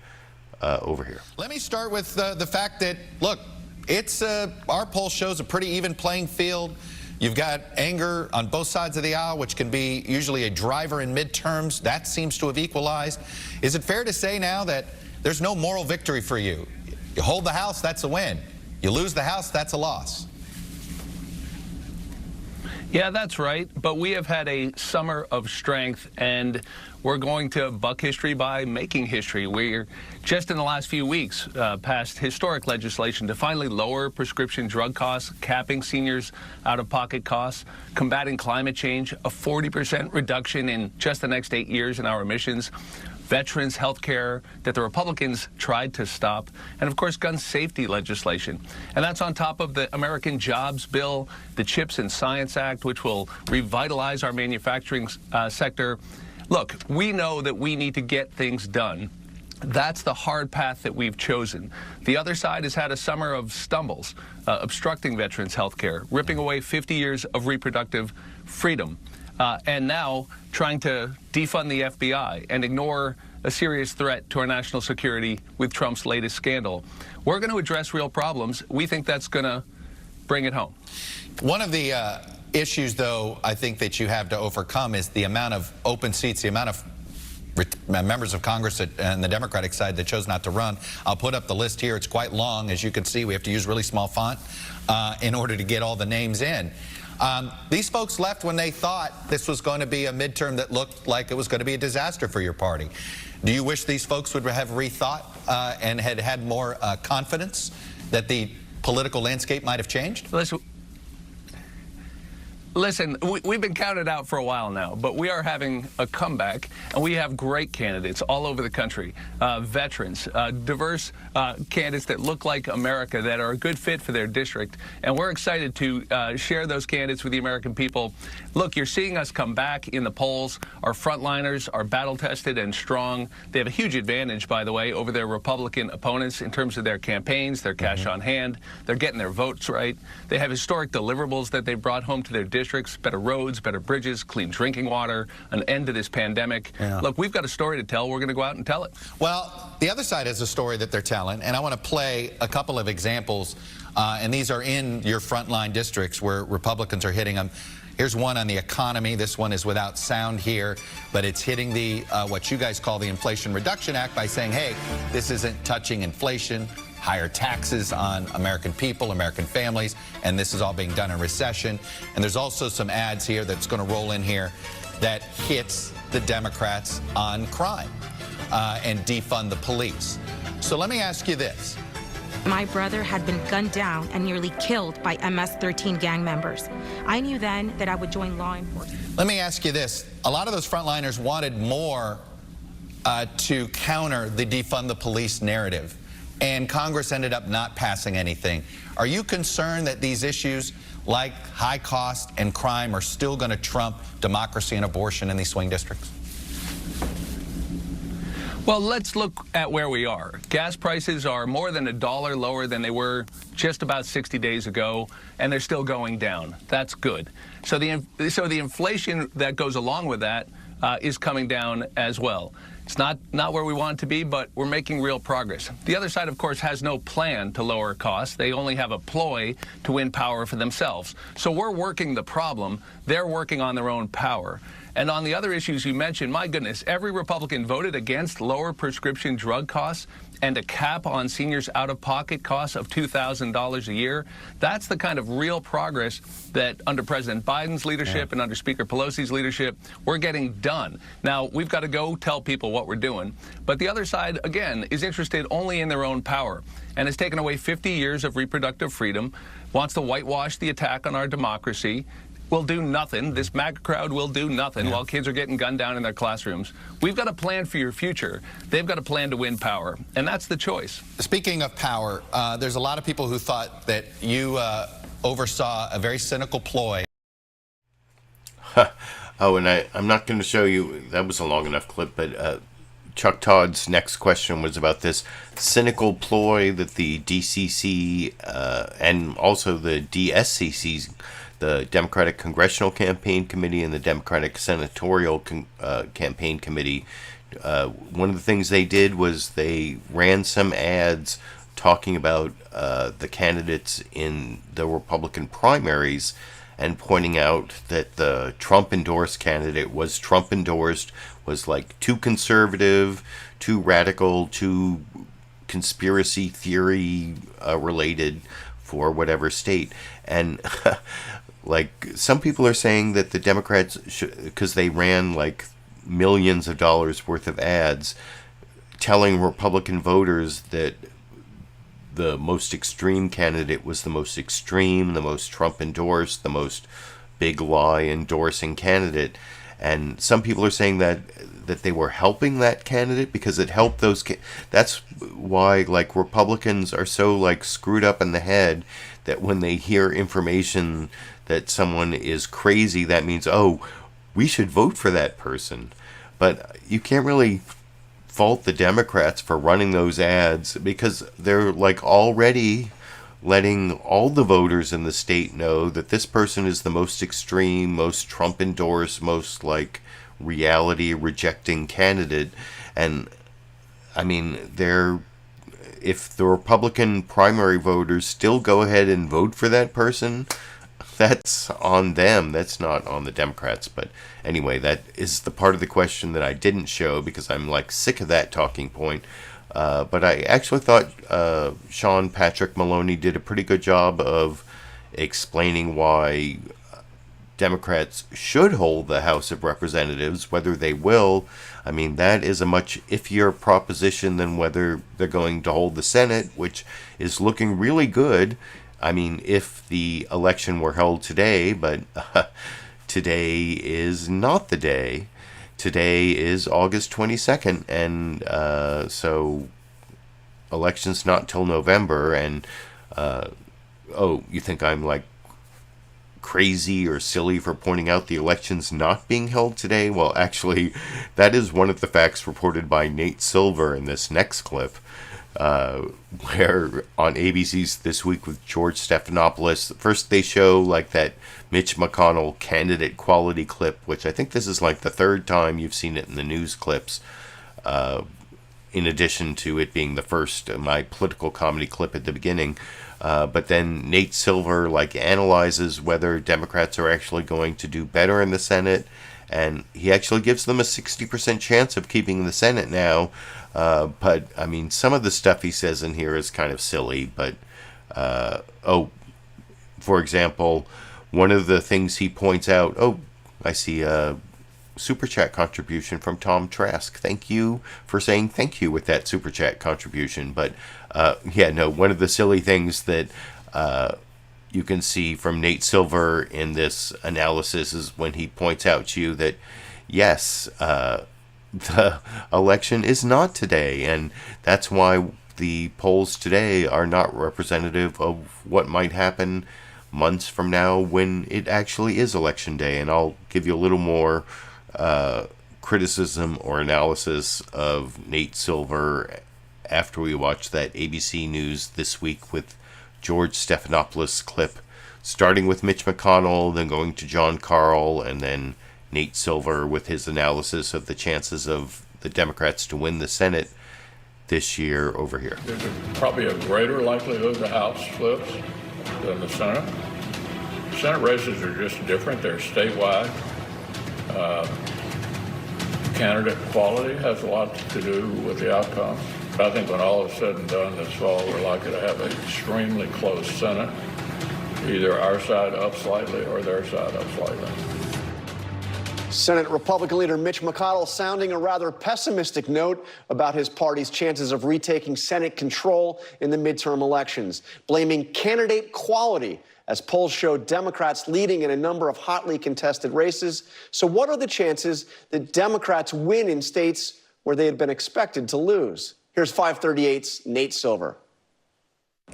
over here. Let me start with the fact that, look, it's our poll shows a pretty even playing field. You've got anger on both sides of the aisle, which can be usually a driver in midterms. That seems to have equalized. Is it fair to say now that there's no moral victory for you? You hold the House, that's a win. You lose the House, that's a loss. Yeah, that's right. But we have had a summer of strength, and we're going to buck history by making history. We're just in the last few weeks passed historic legislation to finally lower prescription drug costs, capping seniors' out-of-pocket costs, combating climate change, a 40% reduction in just the next 8 years in our emissions, veterans health care that the Republicans tried to stop, and of course gun safety legislation. And that's on top of the American Jobs Bill, the CHIPS and Science Act, which will revitalize our manufacturing sector, look, we know that we need to get things done. That's the hard path that we've chosen. The other side has had a summer of stumbles, obstructing veterans' health care, ripping away 50 years of reproductive freedom, and now trying to defund the FBI and ignore a serious threat to our national security with Trump's latest scandal. We're going to address real problems. We think that's going to bring it home. One of the issues, though, I think that you have to overcome is the amount of open seats, the amount of members of Congress and the Democratic side that chose not to run. I'll put up the list here. It's quite long. As you can see, we have to use really small font in order to get all the names in. These folks left when they thought this was going to be a midterm that looked like it was going to be a disaster for your party. Do you wish these folks would have rethought and had more confidence that the political landscape might have changed? Listen, we've been counted out for a while now, but we are having a comeback, and we have great candidates all over the country, veterans, diverse candidates that look like America, that are a good fit for their district, and we're excited to share those candidates with the American people. Look, you're seeing us come back in the polls. Our frontliners are battle-tested and strong. They have a huge advantage, by the way, over their Republican opponents in terms of their campaigns, their cash on hand. They're getting their votes right. They have historic deliverables that they brought home to their districts, better roads, better bridges, clean drinking water, an end to this pandemic. Yeah. Look, we've got a story to tell. We're going to go out and tell it. Well, the other side has a story that they're telling, and I want to play a couple of examples, and these are in your frontline districts where Republicans are hitting them. Here's one on the economy. This one is without sound here, but it's hitting the what you guys call the Inflation Reduction Act by saying, hey, this isn't touching inflation, higher taxes on American people, American families, and this is all being done in recession. And there's also some ads here that's going to roll in here that hits the Democrats on crime and defund the police. So let me ask you this. My brother had been gunned down and nearly killed by MS-13 gang members. I knew then that I would join law enforcement. Let me ask you this. A lot of those frontliners wanted more to counter the defund the police narrative, and Congress ended up not passing anything. Are you concerned that these issues like high cost and crime are still going to trump democracy and abortion in these swing districts? Well, let's look at where we are. Gas prices are more than $1 lower than they were just about 60 days ago, and they're still going down. That's good. So the inflation that goes along with that is coming down as well. It's not where we want it to be, but we're making real progress. The other side, of course, has no plan to lower costs. They only have a ploy to win power for themselves. So we're working the problem. They're working on their own power. And on the other issues you mentioned, my goodness, every Republican voted against lower prescription drug costs and a cap on seniors' out-of-pocket costs of $2,000 a year. That's the kind of real progress that under President Biden's leadership and under Speaker Pelosi's leadership, we're getting done. Now, we've got to go tell people what we're doing. But the other side, again, is interested only in their own power and has taken away 50 years of reproductive freedom, wants to whitewash the attack on our democracy, will do nothing. This MAGA crowd will do nothing while kids are getting gunned down in their classrooms. We've got a plan for your future. They've got a plan to win power, and that's the choice. Speaking of power, there's a lot of people who thought that you oversaw a very cynical ploy. Oh, and I'm not going to show you, that was a long enough clip, but Chuck Todd's next question was about this cynical ploy that the DCC and also the DSCC's, the Democratic Congressional Campaign Committee and the Democratic Senatorial Campaign Committee, one of the things they did was they ran some ads talking about the candidates in the Republican primaries and pointing out that the Trump-endorsed candidate was Trump-endorsed, was like too conservative, too radical, too conspiracy theory related for whatever state. And like some people are saying that the Democrats should, because they ran like millions of dollars worth of ads telling Republican voters that the most extreme candidate was the most extreme, the most Trump endorsed, the most big lie endorsing candidate. And some people are saying that they were helping that candidate because it helped those. That's why like Republicans are so like screwed up in the head that when they hear information that someone is crazy, that means, oh, we should vote for that person. But you can't really fault the Democrats for running those ads because they're like already letting all the voters in the state know that this person is the most extreme, most Trump endorsed, most like reality rejecting candidate. And I mean, if the Republican primary voters still go ahead and vote for that person, that's on them. That's not on the Democrats. But anyway, that is the part of the question that I didn't show because I'm like sick of that talking point. But I actually thought Sean Patrick Maloney did a pretty good job of explaining why Democrats should hold the House of Representatives. Whether they will, I mean, that is a much iffier proposition than whether they're going to hold the Senate, which is looking really good. I mean, if the election were held today, but today is not the day. Today is August 22nd, and so election's not till November, and you think I'm like crazy or silly for pointing out the election's not being held today? Well, actually, that is one of the facts reported by Nate Silver in this next clip, where on ABC's This Week with George Stephanopoulos, first they show like that Mitch McConnell candidate quality clip, which I think this is like the third time you've seen it in the news clips, in addition to it being the first, my political comedy clip at the beginning. But then Nate Silver like analyzes whether Democrats are actually going to do better in the Senate, and he actually gives them a 60% chance of keeping the Senate now. But I mean, some of the stuff he says in here is kind of silly. But for example, one of the things he points out, I see a super chat contribution from Tom Trask. Thank you for saying thank you with that super chat contribution. But one of the silly things that you can see from Nate Silver in this analysis is when he points out to you that yes, the election is not today, and that's why the polls today are not representative of what might happen months from now when it actually is election day. And I'll give you a little more criticism or analysis of Nate Silver after we watch that ABC News This Week with George Stephanopoulos clip, starting with Mitch McConnell, then going to Jon Karl, and then Nate Silver with his analysis of the chances of the Democrats to win the Senate this year over here. There's probably a greater likelihood the House flips than the Senate. Senate races are just different. They're statewide. Candidate quality has a lot to do with the outcome. I think when all is said and done this fall, we're likely to have an extremely close Senate, either our side up slightly or their side up slightly. Senate Republican leader Mitch McConnell sounding a rather pessimistic note about his party's chances of retaking Senate control in the midterm elections, blaming candidate quality as polls show Democrats leading in a number of hotly contested races. So what are the chances that Democrats win in states where they had been expected to lose? Here's 538's Nate Silver.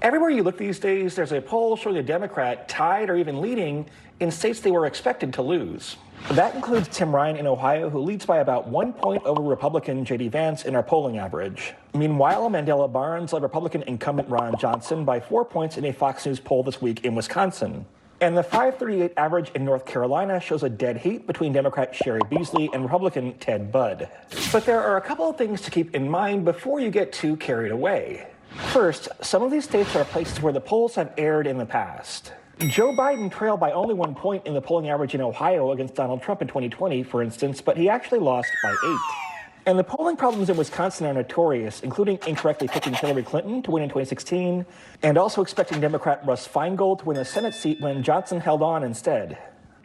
Everywhere you look these days, there's a poll showing a Democrat tied or even leading in states they were expected to lose. That includes Tim Ryan in Ohio, who leads by about 1 point over Republican J.D. Vance in our polling average. Meanwhile, Mandela Barnes led Republican incumbent Ron Johnson by 4 points in a Fox News poll this week in Wisconsin. And the 538 average in North Carolina shows a dead heat between Democrat Sherry Beasley and Republican Ted Budd. But there are a couple of things to keep in mind before you get too carried away. First, some of these states are places where the polls have erred in the past. Joe Biden trailed by only 1 point in the polling average in Ohio against Donald Trump in 2020, for instance, but he actually lost by 8. And the polling problems in Wisconsin are notorious, including incorrectly picking Hillary Clinton to win in 2016, and also expecting Democrat Russ Feingold to win a Senate seat when Johnson held on instead.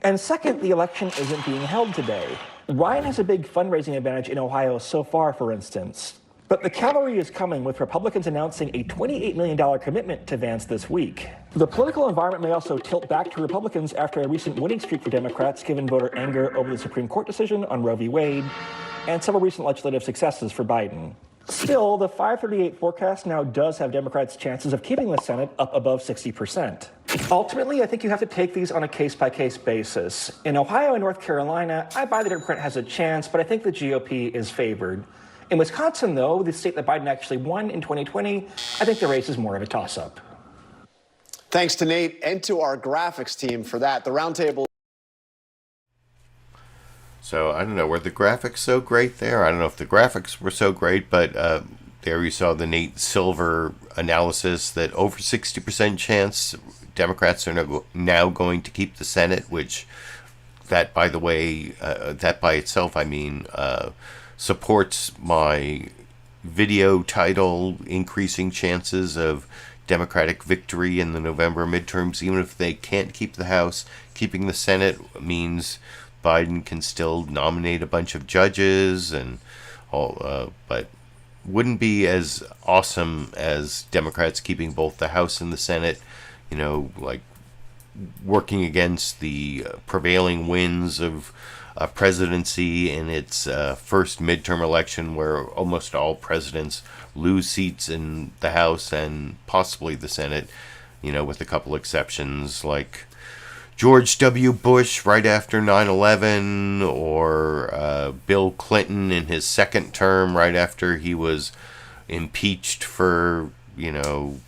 And second, the election isn't being held today. Ryan has a big fundraising advantage in Ohio so far, for instance. But the cavalry is coming, with Republicans announcing a $28 million commitment to Vance this week. The political environment may also tilt back to Republicans after a recent winning streak for Democrats, given voter anger over the Supreme Court decision on Roe v. Wade, and several recent legislative successes for Biden. Still, the 538 forecast now does have Democrats' chances of keeping the Senate up above 60%. Ultimately, I think you have to take these on a case-by-case basis. In Ohio and North Carolina, I buy the Democrat has a chance, but I think the GOP is favored. In Wisconsin, though, the state that Biden actually won in 2020, I think the race is more of a toss-up. Thanks to Nate and to our graphics team for that. The roundtable. So, I don't know, were the graphics so great there? I don't know if the graphics were so great, but there you saw the Nate Silver analysis that over 60% chance Democrats are now going to keep the Senate, which that, by the way, that by itself, I mean, supports my video title, increasing chances of Democratic victory in the November midterms. Even if they can't keep the House, keeping the Senate means Biden can still nominate a bunch of judges and all, but wouldn't be as awesome as Democrats keeping both the House and the Senate, you know, like working against the prevailing winds of a presidency in its first midterm election, where almost all presidents lose seats in the House and possibly the Senate, you know, with a couple exceptions like George W. Bush right after 9/11, or Bill Clinton in his second term right after he was impeached for, you know,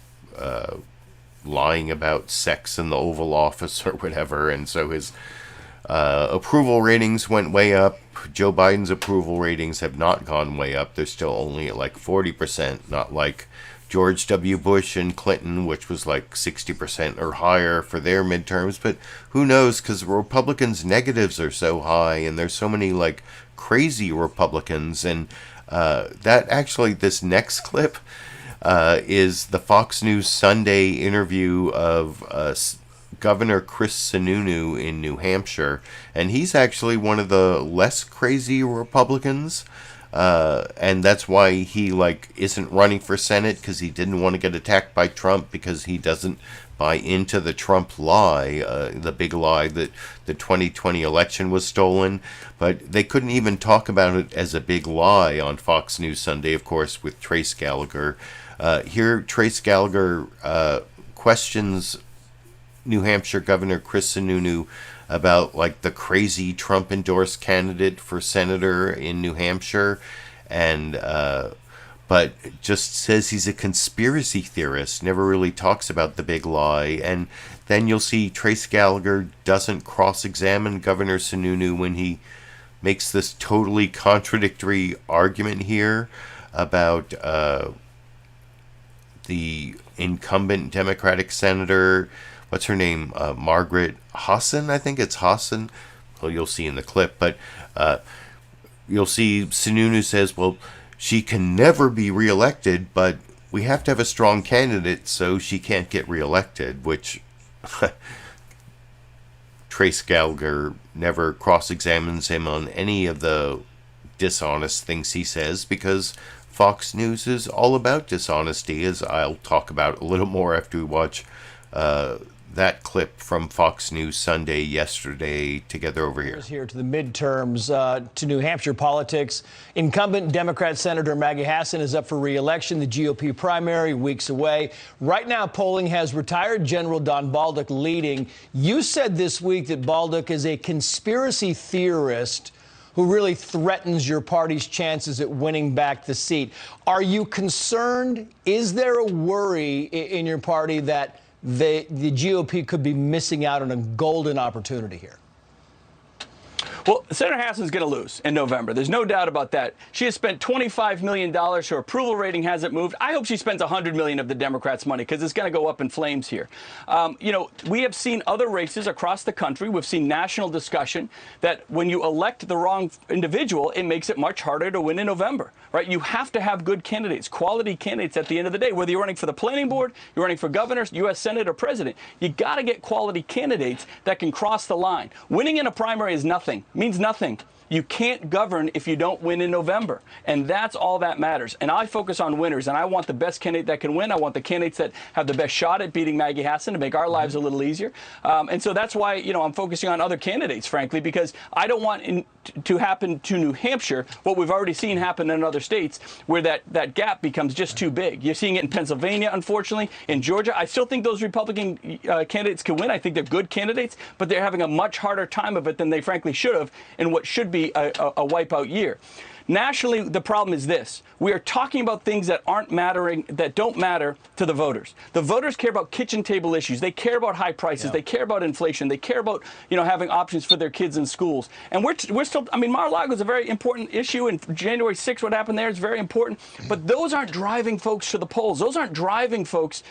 lying about sex in the Oval Office or whatever, and so his approval ratings went way up. Joe Biden's approval ratings have not gone way up. They're still only at like 40%, not like George W. Bush and Clinton, which was like 60% or higher for their midterms. But who knows, because Republicans' negatives are so high, and there's so many like crazy Republicans. And that actually, this next clip is the Fox News Sunday interview of Governor Chris Sununu in New Hampshire, and he's actually one of the less crazy Republicans, and that's why he like isn't running for Senate, because he didn't want to get attacked by Trump, because he doesn't buy into the Trump lie, the big lie that the 2020 election was stolen. But they couldn't even talk about it as a big lie on Fox News Sunday, of course, with Trace Gallagher. Here, Trace Gallagher questions New Hampshire Governor Chris Sununu about like the crazy Trump endorsed candidate for senator in New Hampshire, and but just says he's a conspiracy theorist, never really talks about the big lie. And then you'll see Trace Gallagher doesn't cross-examine Governor Sununu when he makes this totally contradictory argument here about the incumbent Democratic senator, what's her name? Margaret Hassan, I think it's Hassan. Well, you'll see in the clip, but you'll see Sununu says, well, she can never be reelected, but we have to have a strong candidate, so she can't get reelected, which Trace Gallagher never cross-examines him on any of the dishonest things he says, because Fox News is all about dishonesty, as I'll talk about a little more after we watch that clip from Fox News Sunday yesterday together over here. Here to the midterms, to New Hampshire politics. Incumbent Democrat Senator Maggie Hassan is up for re-election. The GOP primary weeks away. Right now, polling has retired General Don Bolduc leading. You said this week that Bolduc is a conspiracy theorist who really threatens your party's chances at winning back the seat. Are you concerned? Is there a worry in your party that the GOP could be missing out on a golden opportunity here? Well, Senator Hassan's going to lose in November. There's no doubt about that. She has spent $25 million. Her approval rating hasn't moved. I hope she spends $100 million of the Democrats' money, because it's going to go up in flames here. You know, we have seen other races across the country. We've seen national discussion that when you elect the wrong individual, it makes it much harder to win in November, right? You have to have good candidates, quality candidates at the end of the day. Whether you're running for the planning board, you're running for governor, U.S. Senate, or president, you got to get quality candidates that can cross the line. Winning in a primary is nothing. Means nothing You can't govern if you don't win in November. And that's all that matters. And I focus on winners, and I want the best candidate that can win. I want the candidates that have the best shot at beating Maggie Hassan to make our lives a little easier. And so that's why, I'm focusing on other candidates, frankly, because I don't want to happen to New Hampshire what we've already seen happen in other states, where that gap becomes just too big. You're seeing it in Pennsylvania, unfortunately. In Georgia, I still think those Republican candidates can win. I think they're good candidates, but they're having a much harder time of it than they frankly should have in what should be a wipeout year. Nationally, the problem is this. We are talking about things that don't matter to the voters. The voters care about kitchen table issues. They care about high prices. They care about inflation. They care about, having options for their kids in schools. And we're still, Mar-a-Lago is a very important issue, and January 6th, what happened there is very important. But those aren't driving folks to the polls. Those aren't driving folks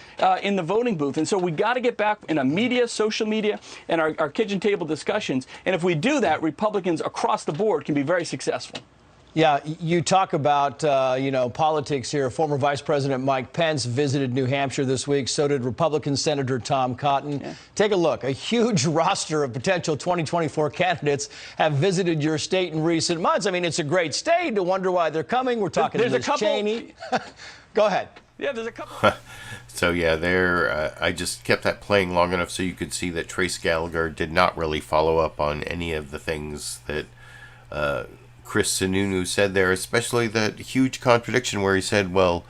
in the voting booth. And so we got to get back in social media, and our kitchen table discussions. And if we do that, Republicans across the board can be very successful. Yeah, you talk about, politics here. Former Vice President Mike Pence visited New Hampshire this week. So did Republican Senator Tom Cotton. Yeah. Take a look. A huge roster of potential 2024 candidates have visited your state in recent months. It's a great state. To wonder why they're coming. We're talking to Liz Cheney. Go ahead. Yeah, there's a couple. So, yeah, I just kept that playing long enough so you could see that Trace Gallagher did not really follow up on any of the things that Chris Sununu said there, especially that huge contradiction where he said, well,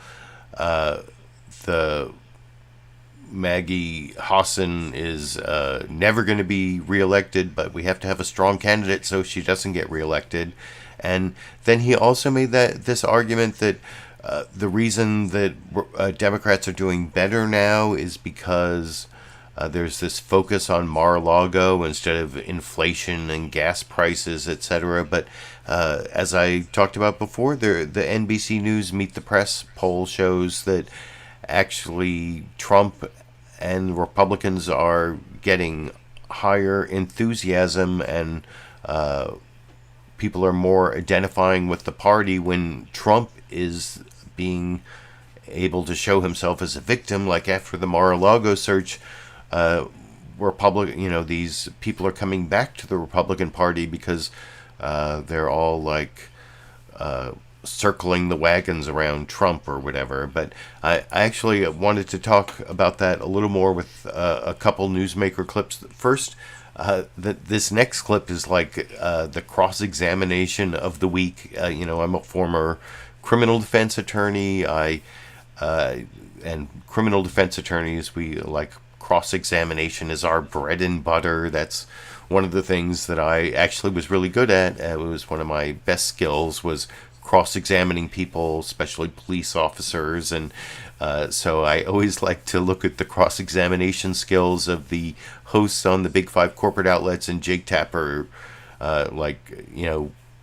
the Maggie Hassan is never going to be reelected, but we have to have a strong candidate so she doesn't get reelected. And then he also made this argument that the reason that Democrats are doing better now is because there's this focus on Mar-a-Lago instead of inflation and gas prices, etc. But as I talked about before, the NBC News Meet the Press poll shows that actually Trump and Republicans are getting higher enthusiasm, and people are more identifying with the party when Trump is being able to show himself as a victim. Like after the Mar-a-Lago search, these people are coming back to the Republican Party because they're all like circling the wagons around Trump or whatever. But I actually wanted to talk about that a little more with a couple newsmaker clips. First, this next clip is like the cross-examination of the week. I'm a former criminal defense attorney. And criminal defense attorneys, we like cross-examination is our bread and butter. That's one of the things that I actually was really good at. It was one of my best skills, was cross-examining people, especially police officers. And so I always like to look at the cross-examination skills of the hosts on the Big Five corporate outlets. And Jake Tapper,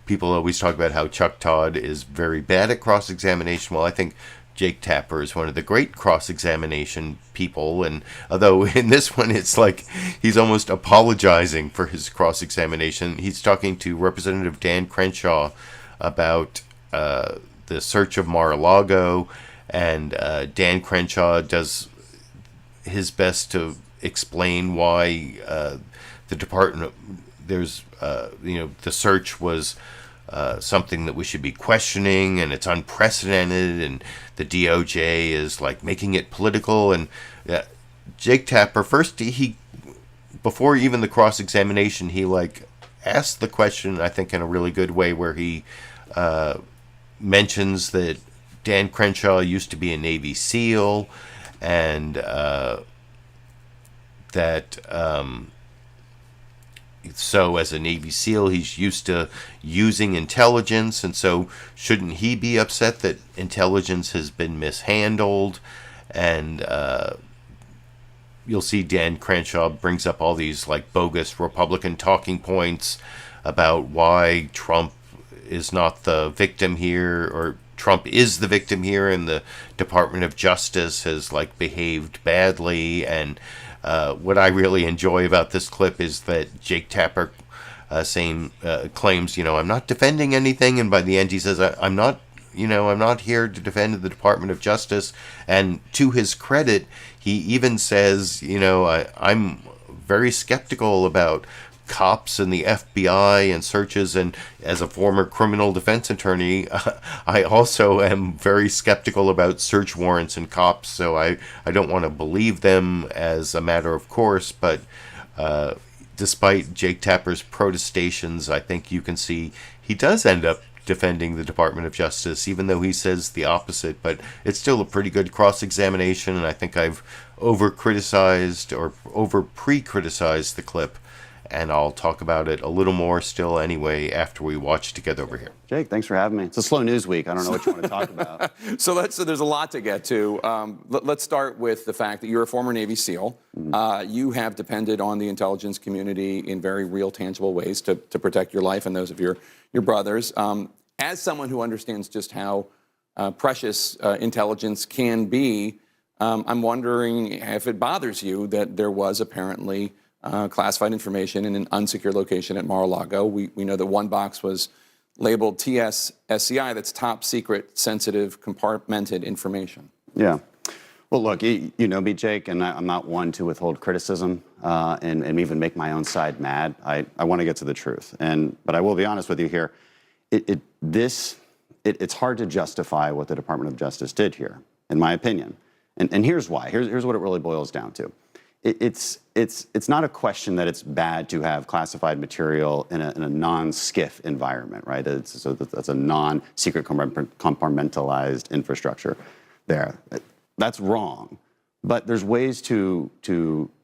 people always talk about how Chuck Todd is very bad at cross-examination. Well, I think Jake Tapper is one of the great cross-examination people, and although in this one it's like he's almost apologizing for his cross-examination. He's talking to Representative Dan Crenshaw about the search of Mar-a-Lago, and Dan Crenshaw does his best to explain why the department, the search was something that we should be questioning, and it's unprecedented, and the DOJ is like making it political. And Jake Tapper, first before even the cross-examination, he like asked the question, I think in a really good way, where he mentions that Dan Crenshaw used to be a Navy SEAL, and so as a Navy SEAL, he's used to using intelligence, and so shouldn't he be upset that intelligence has been mishandled? And you'll see Dan Crenshaw brings up all these like bogus Republican talking points about why Trump is not the victim here, or Trump is the victim here, and the Department of Justice has like behaved badly. And what I really enjoy about this clip is that Jake Tapper claims, I'm not defending anything, and by the end he says, I'm not here to defend the Department of Justice. And to his credit, he even says, I'm very skeptical about cops and the FBI and searches, and as a former criminal defense attorney, I also am very skeptical about search warrants and cops, so I don't want to believe them as a matter of course, but despite Jake Tapper's protestations, I think you can see he does end up defending the Department of Justice, even though he says the opposite. But it's still a pretty good cross-examination, and I think I've over-criticized or over-pre-criticized the clip, and I'll talk about it a little more still anyway after we watch together over here. Jake, thanks for having me. It's a slow news week. I don't know what you want to talk about. So there's a lot to get to. Let's start with the fact that you're a former Navy SEAL. You have depended on the intelligence community in very real, tangible ways to protect your life and those of your brothers. As someone who understands just how precious intelligence can be, I'm wondering if it bothers you that there was apparently classified information in an unsecured location at Mar-a-Lago. We know that one box was labeled TSSCI, that's top secret, sensitive, compartmented information. Yeah. Well, look, you know me, Jake, and I'm not one to withhold criticism and even make my own side mad. I want to get to the truth. But I will be honest with you here. It's hard to justify what the Department of Justice did here, in my opinion. And here's why. Here's what it really boils down to. It's not a question that it's bad to have classified material in a non-SCIF environment, right? So that's a non-secret compartmentalized infrastructure there. That's wrong. But there's ways to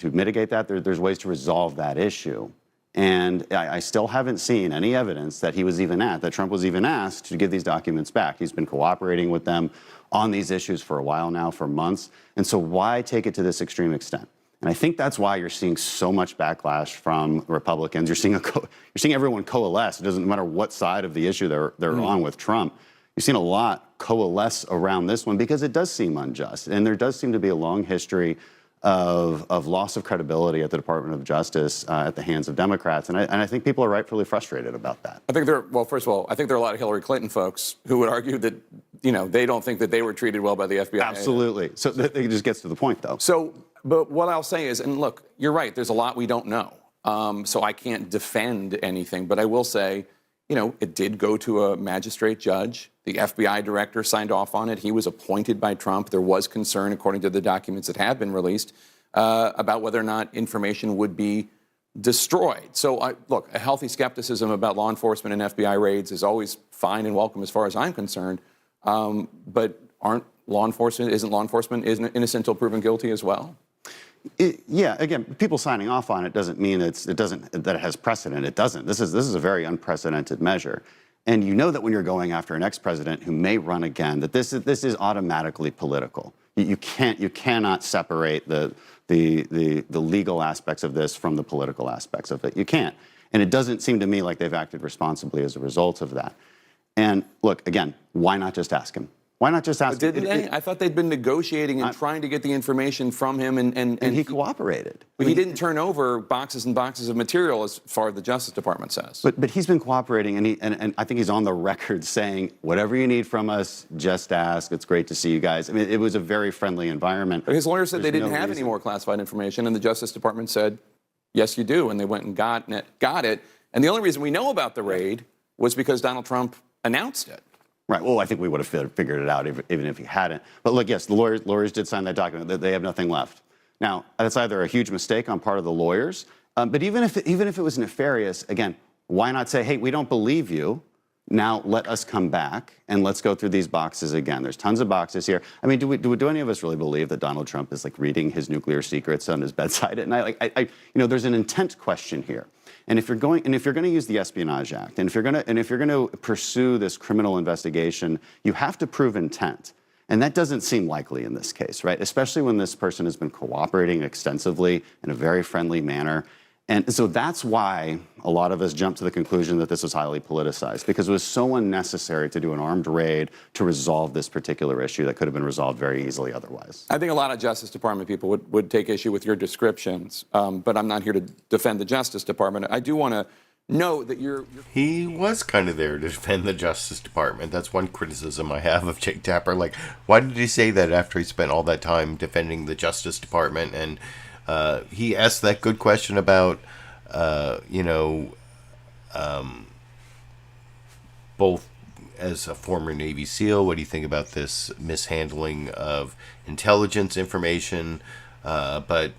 mitigate that. There's ways to resolve that issue. And I still haven't seen any evidence that that Trump was even asked to give these documents back. He's been cooperating with them on these issues for a while now, for months. And so why take it to this extreme extent? And I think that's why you're seeing so much backlash from Republicans. You're seeing everyone coalesce. It doesn't matter what side of the issue they're on with Trump. You've seen a lot coalesce around this one because it does seem unjust. And there does seem to be a long history of loss of credibility at the Department of Justice at the hands of Democrats. And I think people are rightfully frustrated about that. I think first of all, I think there are a lot of Hillary Clinton folks who would argue that, they don't think that they were treated well by the FBI. Absolutely. So it just gets to the point, though. But what I'll say is, and look, you're right, there's a lot we don't know. So I can't defend anything, but I will say, it did go to a magistrate judge. The FBI director signed off on it. He was appointed by Trump. There was concern, according to the documents that have been released, about whether or not information would be destroyed. So, look, a healthy skepticism about law enforcement and FBI raids is always fine and welcome as far as I'm concerned. But isn't law enforcement innocent until proven guilty as well? Yeah, again, people signing off on it doesn't mean that it has precedent. It doesn't. This is a very unprecedented measure. And you know that when you're going after an ex-president who may run again, that this is automatically political. You cannot separate the legal aspects of this from the political aspects of it. You can't. And it doesn't seem to me like they've acted responsibly as a result of that. And look, again, why not just ask him? Why not just ask him? Didn't they? I thought they'd been negotiating and trying to get the information from him, and he cooperated. But he didn't turn over boxes and boxes of material, as far as the Justice Department says. But he's been cooperating, and I think he's on the record saying, whatever you need from us, just ask. It's great to see you guys. I mean, it was a very friendly environment. But his lawyer said they didn't have any more classified information, and the Justice Department said, yes, you do, and they went and got it. And the only reason we know about the raid was because Donald Trump announced it. Right. Well, I think we would have figured it out even if he hadn't. But look, yes, the lawyers did sign that document. They have nothing left. Now, that's either a huge mistake on part of the lawyers, but even if it was nefarious, again, why not say, hey, we don't believe you. Now let us come back and let's go through these boxes again. There's tons of boxes here. I mean, do any of us really believe that Donald Trump is like reading his nuclear secrets on his bedside at night? Like, there's an intent question here. And if you're going to use the Espionage Act, and if you're going to pursue this criminal investigation, you have to prove intent. And that doesn't seem likely in this case, right? Especially when this person has been cooperating extensively in a very friendly manner. And so that's why a lot of us jumped to the conclusion that this was highly politicized, because it was so unnecessary to do an armed raid to resolve this particular issue that could have been resolved very easily otherwise. I think a lot of Justice Department people would take issue with your descriptions, but I'm not here to defend the Justice Department. I do want to note that He was kind of there to defend the Justice Department. That's one criticism I have of Jake Tapper. Like, why did he say that after he spent all that time defending the Justice Department? And he asked that good question about both as a former Navy SEAL, what do you think about this mishandling of intelligence information? But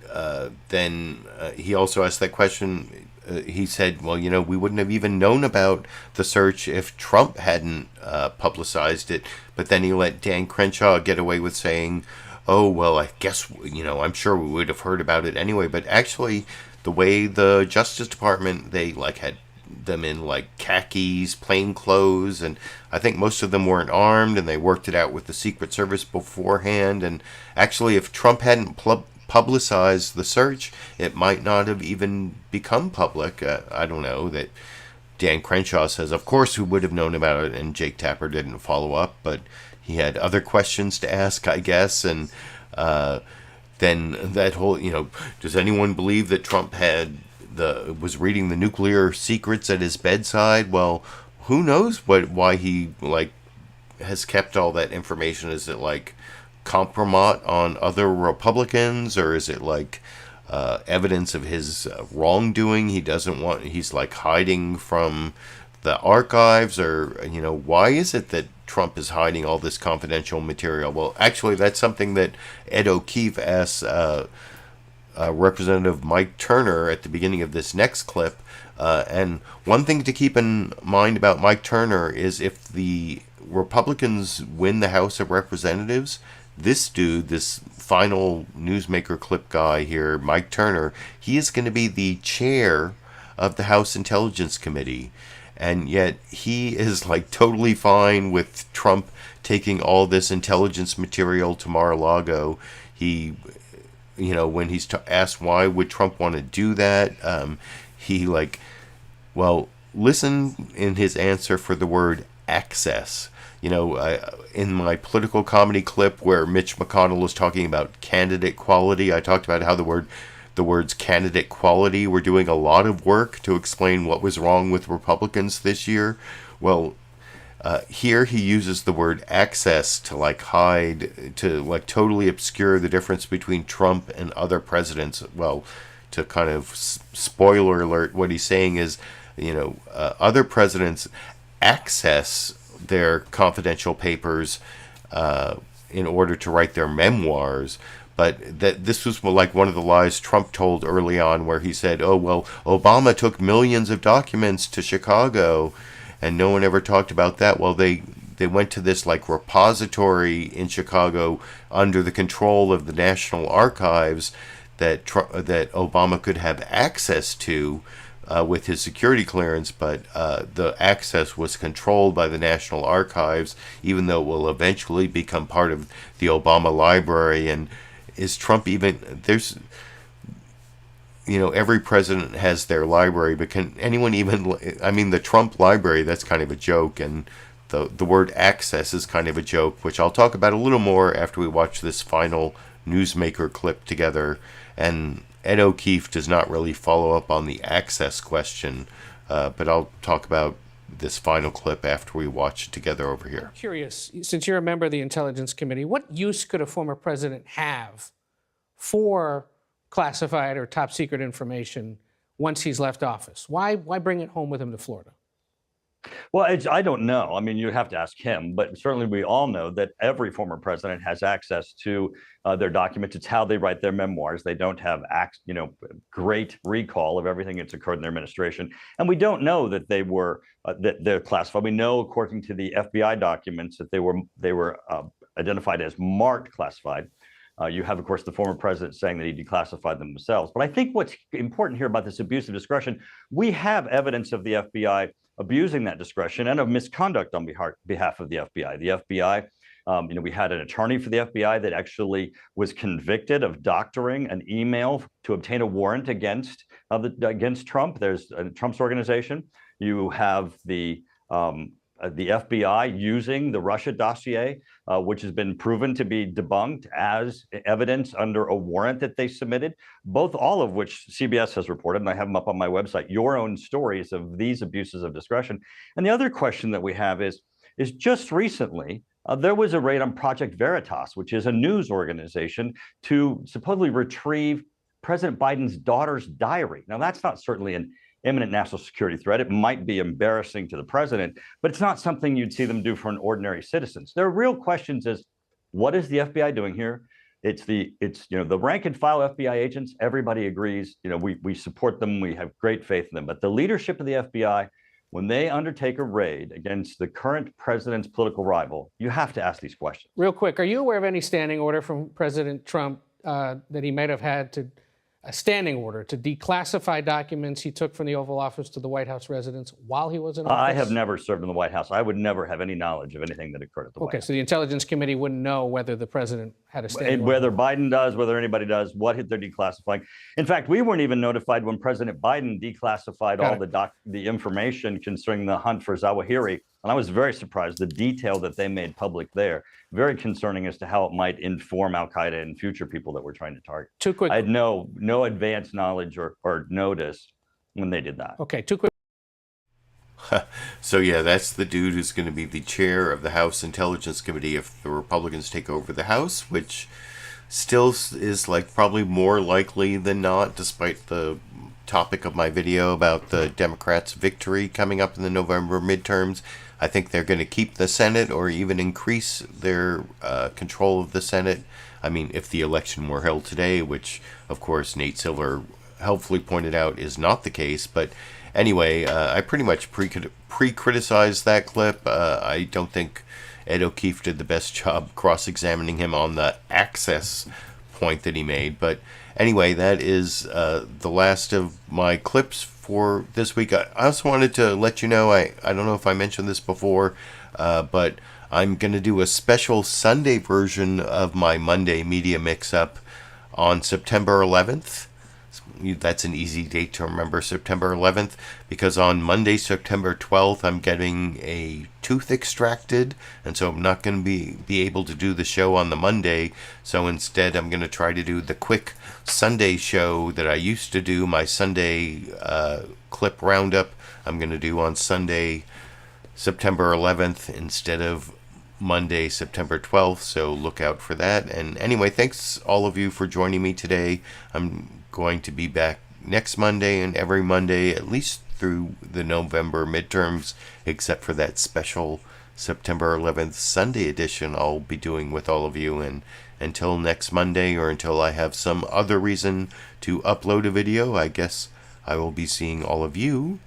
then he also asked that question. He said, well, we wouldn't have even known about the search if Trump hadn't publicized it. But then he let Dan Crenshaw get away with saying, oh, well, I guess, I'm sure we would have heard about it anyway. But actually, the way the Justice Department, they had them in khakis, plain clothes, and I think most of them weren't armed, and they worked it out with the Secret Service beforehand. And actually, if Trump hadn't publicized the search, it might not have even become public. I don't know. That Dan Crenshaw says, of course, who would have known about it, and Jake Tapper didn't follow up, but he had other questions to ask, I guess. And then that whole, does anyone believe that Trump was reading the nuclear secrets at his bedside? Well, who knows why he has kept all that information? Is it compromise on other Republicans, or is it evidence of his wrongdoing? He's hiding from the archives, or why is it that Trump is hiding all this confidential material? Well, actually, that's something that Ed O'Keefe asked Representative Mike Turner at the beginning of this next clip. And one thing to keep in mind about Mike Turner is if the Republicans win the House of Representatives, this dude, this final newsmaker clip guy here, Mike Turner, he is going to be the chair of the House Intelligence Committee. And yet he is totally fine with Trump taking all this intelligence material to Mar-a-Lago. He, when he's asked why would Trump want to do that, he listen in his answer for the word access. In my political comedy clip where Mitch McConnell was talking about candidate quality, I talked about how the words candidate quality were doing a lot of work to explain what was wrong with Republicans this year. Well, here he uses the word access to hide, to totally obscure the difference between Trump and other presidents. Well, to kind of spoiler alert, what he's saying is, other presidents access their confidential papers in order to write their memoirs. But that this was one of the lies Trump told early on, where he said, oh, well, Obama took millions of documents to Chicago, and no one ever talked about that. Well, they went to this repository in Chicago under the control of the National Archives that Obama could have access to with his security clearance, but the access was controlled by the National Archives, even though it will eventually become part of the Obama library. And is Trump even, there's, every president has their library, but can anyone even, the Trump library, that's kind of a joke, and the word access is kind of a joke, which I'll talk about a little more after we watch this final newsmaker clip together. And Ed O'Keefe does not really follow up on the access question, but I'll talk about this final clip after we watch it together over here. Curious, since you're a member of the Intelligence Committee, what use could a former president have for classified or top secret information once he's left office? Why bring it home with him to Florida? Well, I don't know. You'd have to ask him, but certainly we all know that every former president has access to their documents. It's how they write their memoirs. They don't have great recall of everything that's occurred in their administration, and we don't know that they're classified. We know, according to the FBI documents, that they were identified as marked classified. You have, of course, the former president saying that he declassified them themselves. But I think what's important here about this abuse of discretion, we have evidence of the FBI abusing that discretion and of misconduct on behalf of the FBI. The FBI, we had an attorney for the FBI that actually was convicted of doctoring an email to obtain a warrant against Trump. There's Trump's organization. You have the FBI using the Russia dossier, which has been proven to be debunked as evidence under a warrant that they submitted, all of which CBS has reported, and I have them up on my website, your own stories of these abuses of discretion. And the other question that we have is just recently, there was a raid on Project Veritas, which is a news organization to supposedly retrieve President Biden's daughter's diary. Now, that's not certainly an imminent national security threat. It might be embarrassing to the president, but it's not something you'd see them do for an ordinary citizens. There are real questions as what is the FBI doing here? It's the rank and file FBI agents. Everybody agrees. We support them. We have great faith in them. But the leadership of the FBI, when they undertake a raid against the current president's political rival, you have to ask these questions. Real quick, are you aware of any standing order from President Trump that he might have had to a standing order to declassify documents he took from the Oval Office to the White House residence while he was in office? I have never served in the White House. I would never have any knowledge of anything that occurred at the White House. Okay, so the Intelligence Committee wouldn't know whether the president had a standing order. Whether Biden does, whether anybody does, what they're declassifying. In fact, we weren't even notified when President Biden declassified all the information concerning the hunt for Zawahiri. And I was very surprised, the detail that they made public there, very concerning as to how it might inform Al-Qaeda and future people that we're trying to target. Too quick. I had no advanced knowledge or notice when they did that. Okay, too quick. So yeah, that's the dude who's going to be the chair of the House Intelligence Committee if the Republicans take over the House, which still is like probably more likely than not, despite the topic of my video about the Democrats' victory coming up in the November midterms. I think they're going to keep the Senate or even increase their control of the Senate. I mean, if the election were held today, which, of course, Nate Silver helpfully pointed out is not the case. But anyway, I pretty much pre-criticized that clip. I don't think Ed O'Keefe did the best job cross-examining him on the access point that he made. But anyway, that is the last of my clips for this week. I also wanted to let you know, I don't know if I mentioned this before, but I'm going to do a special Sunday version of my Monday Media Mix-Up on September 11th. That's an easy date to remember, September 11th, because on Monday, September 12th, I'm getting a tooth extracted, and so I'm not going to be able to do the show on the Monday. So instead, I'm going to try to do the quick Sunday show that I used to do, my Sunday clip roundup. I'm going to do on Sunday, September 11th, instead of Monday, September 12th, so look out for that. And anyway, thanks all of you for joining me today. I'm going to be back next Monday and every Monday, at least through the November midterms, except for that special September 11th Sunday edition I'll be doing with all of you. And until next Monday, or until I have some other reason to upload a video, I guess I will be seeing all of you